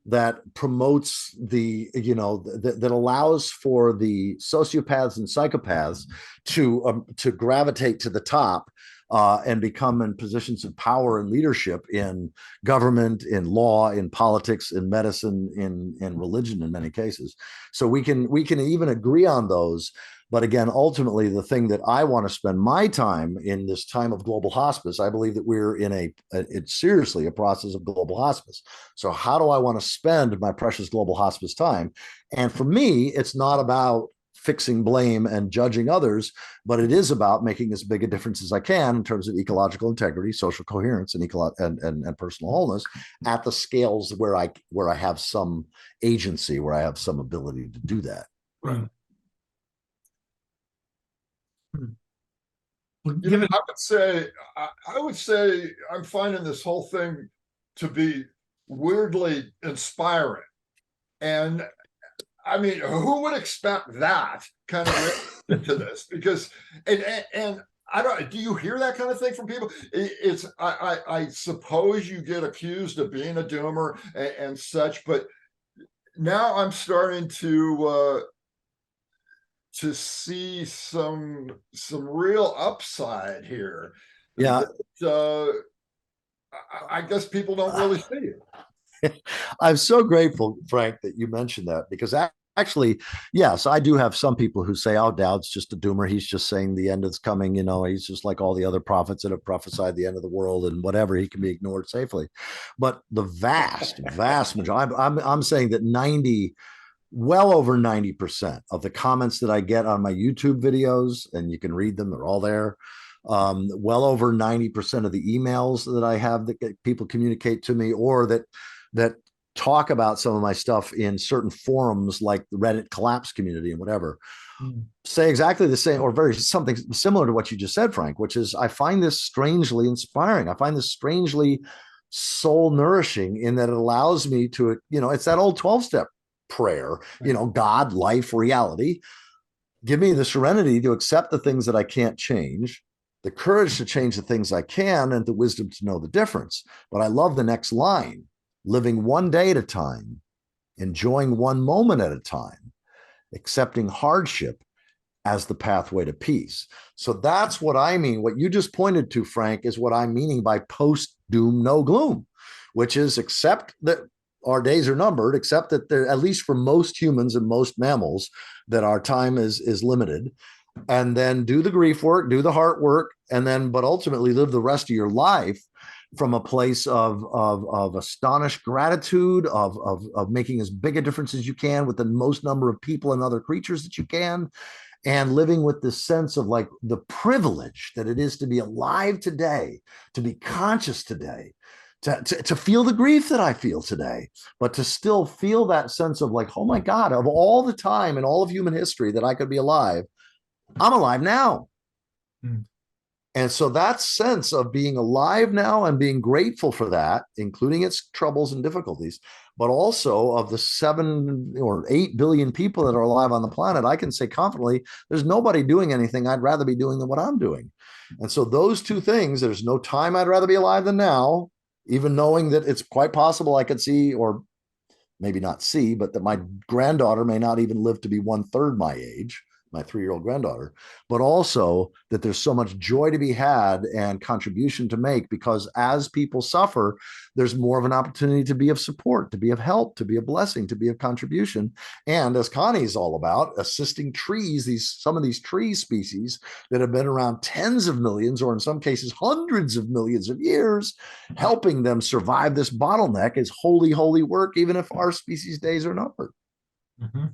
that promotes that allows for the sociopaths and psychopaths to gravitate to the top and become in positions of power and leadership in government, in law, in politics, in medicine, in religion, in many cases. So we can even agree on those. But again, ultimately, the thing that I want to spend my time in this time of global hospice, I believe that we're in it's seriously a process of global hospice. So how do I want to spend my precious global hospice time? And for me, it's not about fixing blame and judging others, but it is about making as big a difference as I can in terms of ecological integrity, social coherence, and personal wholeness at the scales where I have some agency, where I have some ability to do that. Right. I would say I'm finding this whole thing to be weirdly inspiring. And who would expect that kind of into this? Because and I don't. Do you hear that kind of thing from people? I suppose you get accused of being a doomer and such, but now I'm starting to to see some real upside here. Yeah. That, I guess people don't really see it. I'm so grateful, Frank, that you mentioned that, because actually, yes, I do have some people who say, oh, Dowd's just a doomer. He's just saying the end is coming. You know, he's just like all the other prophets that have prophesied the end of the world and whatever. He can be ignored safely. But the vast majority, I'm saying that well over 90% of the comments that I get on my YouTube videos, and you can read them, they're all there. Well over 90% of the emails that I have that people communicate to me, or that talk about some of my stuff in certain forums like the Reddit collapse community and whatever, say exactly the same, or very something similar to what you just said, Frank, which is I find this strangely inspiring. I find this strangely soul nourishing, in that it allows me to, it's that old 12-step prayer, God, life, reality. Give me the serenity to accept the things that I can't change, the courage to change the things I can, and the wisdom to know the difference. But I love the next line: living one day at a time, enjoying one moment at a time, accepting hardship as the pathway to peace. So that's what I mean. What you just pointed to, Frank, is what I'm meaning by post-doom, no gloom, which is accept that our days are numbered, accept that there, at least for most humans and most mammals, that our time is limited, and then do the grief work, do the heart work, and then, but ultimately live the rest of your life from a place of astonished gratitude, of making as big a difference as you can with the most number of people and other creatures that you can, and living with this sense of like the privilege that it is to be alive today, to be conscious today, to feel the grief that I feel today, but to still feel that sense of like, oh my God, of all the time in all of human history that I could be alive, I'm alive now. And so that sense of being alive now and being grateful for that, including its troubles and difficulties, but also of the 7 or 8 billion people that are alive on the planet, I can say confidently, there's nobody doing anything I'd rather be doing than what I'm doing. And so those two things, there's no time I'd rather be alive than now, even knowing that it's quite possible I could see, or maybe not see, but that my granddaughter may not even live to be 1/3 my age, my 3-year-old granddaughter, but also that there's so much joy to be had and contribution to make, because as people suffer, there's more of an opportunity to be of support, to be of help, to be a blessing, to be of contribution. And as Connie's all about, assisting trees, some of these tree species that have been around tens of millions, or in some cases hundreds of millions of years, helping them survive this bottleneck is holy, holy work, even if our species' days are numbered. Mm-hmm.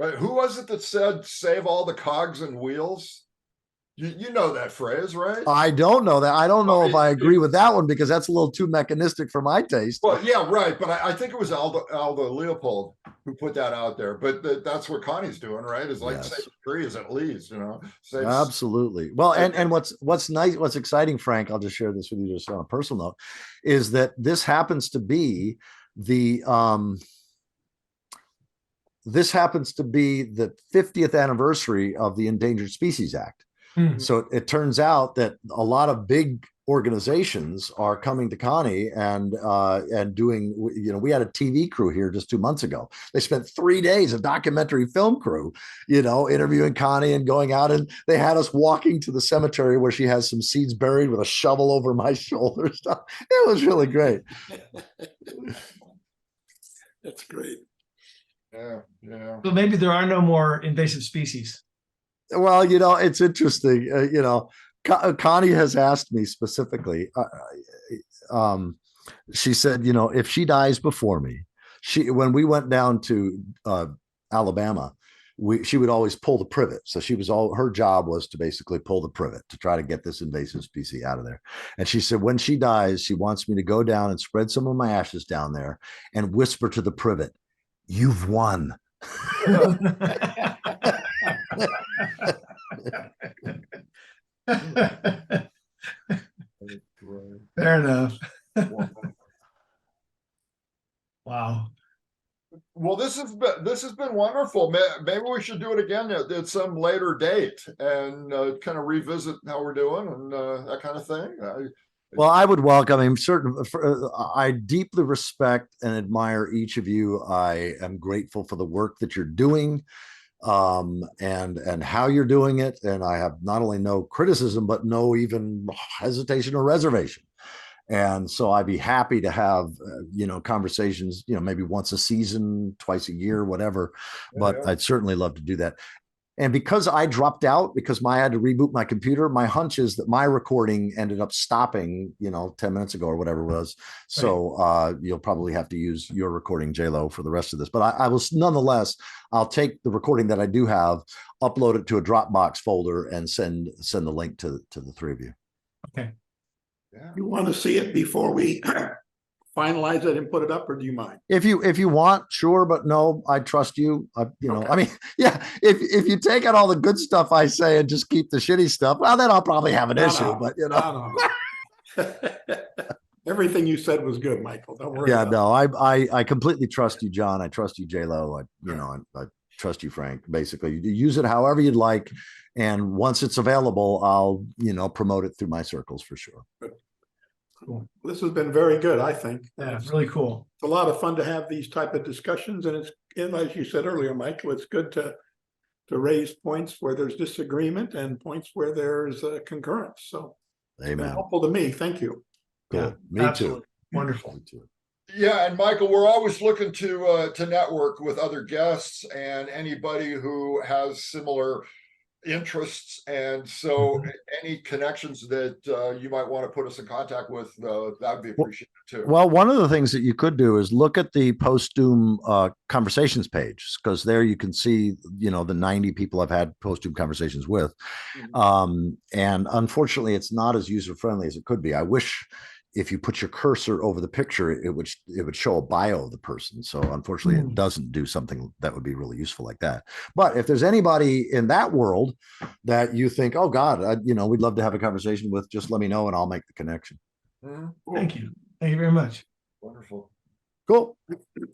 Right. Who was it that said, save all the cogs and wheels? You know that phrase, right? I don't know that. I don't know if I agree with that one, because that's a little too mechanistic for my taste. Well, yeah, right. But I think it was Aldo Leopold who put that out there. But that's what Connie's doing, right? Is like, yes, save trees at least, Absolutely. Well, and what's nice, what's exciting, Frank, I'll just share this with you just on a personal note, is that this happens to be the 50th anniversary of the Endangered Species Act. Mm-hmm. So it turns out that a lot of big organizations are coming to Connie and doing, we had a TV crew here just 2 months ago. They spent 3 days, a documentary film crew, interviewing Connie and going out, and they had us walking to the cemetery where she has some seeds buried with a shovel over my shoulder. It was really great. That's great. Yeah. So maybe there are no more invasive species. Well, it's interesting. Connie has asked me specifically. She said, if she dies before me, when we went down to Alabama, she would always pull the privet. So her job was to basically pull the privet to try to get this invasive species out of there. And she said, when she dies, she wants me to go down and spread some of my ashes down there and whisper to the privet, "You've won." Fair enough. Wow. Well, this has been wonderful. Maybe we should do it again at some later date and kind of revisit how we're doing and that kind of thing. Well, I would welcome. I deeply respect and admire each of you. I am grateful for the work that you're doing. and how you're doing it. And I have not only no criticism, but no even hesitation or reservation. And so I'd be happy to have, conversations, maybe once a season, twice a year, whatever. But I'd certainly love to do that. And because I dropped out, because I had to reboot my computer, my hunch is that my recording ended up stopping, 10 minutes ago or whatever it was. So you'll probably have to use your recording, JLo, for the rest of this. But I will nonetheless, I'll take the recording that I do have, upload it to a Dropbox folder, and send the link to the three of you. Okay. Yeah. You want to see it before we finalize it and put it up, or do you mind? If you want, sure, but no, I trust you. I mean, yeah. If you take out all the good stuff I say and just keep the shitty stuff, well, then I'll probably have an issue. But No. Everything you said was good, Michael. Don't worry. Yeah, no, I completely trust you, John. I trust you, JLo. I trust you, Frank. Basically, you use it however you'd like, and once it's available, I'll promote it through my circles for sure. Cool. This has been very good, I think. Yeah, really cool. It's a lot of fun to have these type of discussions, and as you said earlier, Michael, it's good to raise points where there's disagreement and points where there's concurrence. So it's been helpful to me. Thank you. Cool. Yeah, Me absolutely. too. Wonderful. Me too. Yeah, and Michael, we're always looking to network with other guests and anybody who has similar interests, and so any connections that you might want to put us in contact with, that would be appreciated too. Well, one of the things that you could do is look at the post-Doom conversations page, because there you can see, the 90 people I've had post-Doom conversations with. And unfortunately, it's not as user-friendly as it could be. I wish if you put your cursor over the picture, it would show a bio of the person. So unfortunately, it doesn't do something that would be really useful like that. But if there's anybody in that world that you think, oh God, we'd love to have a conversation with, just let me know and I'll make the connection. Cool. Thank you. Thank you very much. Wonderful. Cool.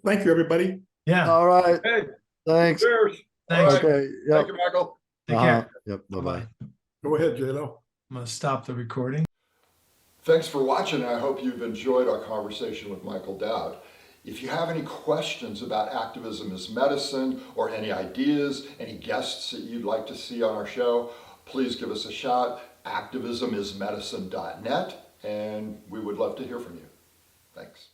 Thank you, everybody. Yeah. All right. Hey, Thanks. cheers. Thanks. All right. Okay. Yep. Thank you, Michael. Take care. Yep. Bye-bye. Bye-bye. Go ahead, JLo. I'm going to stop the recording. Thanks for watching. I hope you've enjoyed our conversation with Michael Dowd. If you have any questions about Activism is Medicine, or any ideas, any guests that you'd like to see on our show, please give us a shout. activismismedicine.net, and we would love to hear from you. Thanks.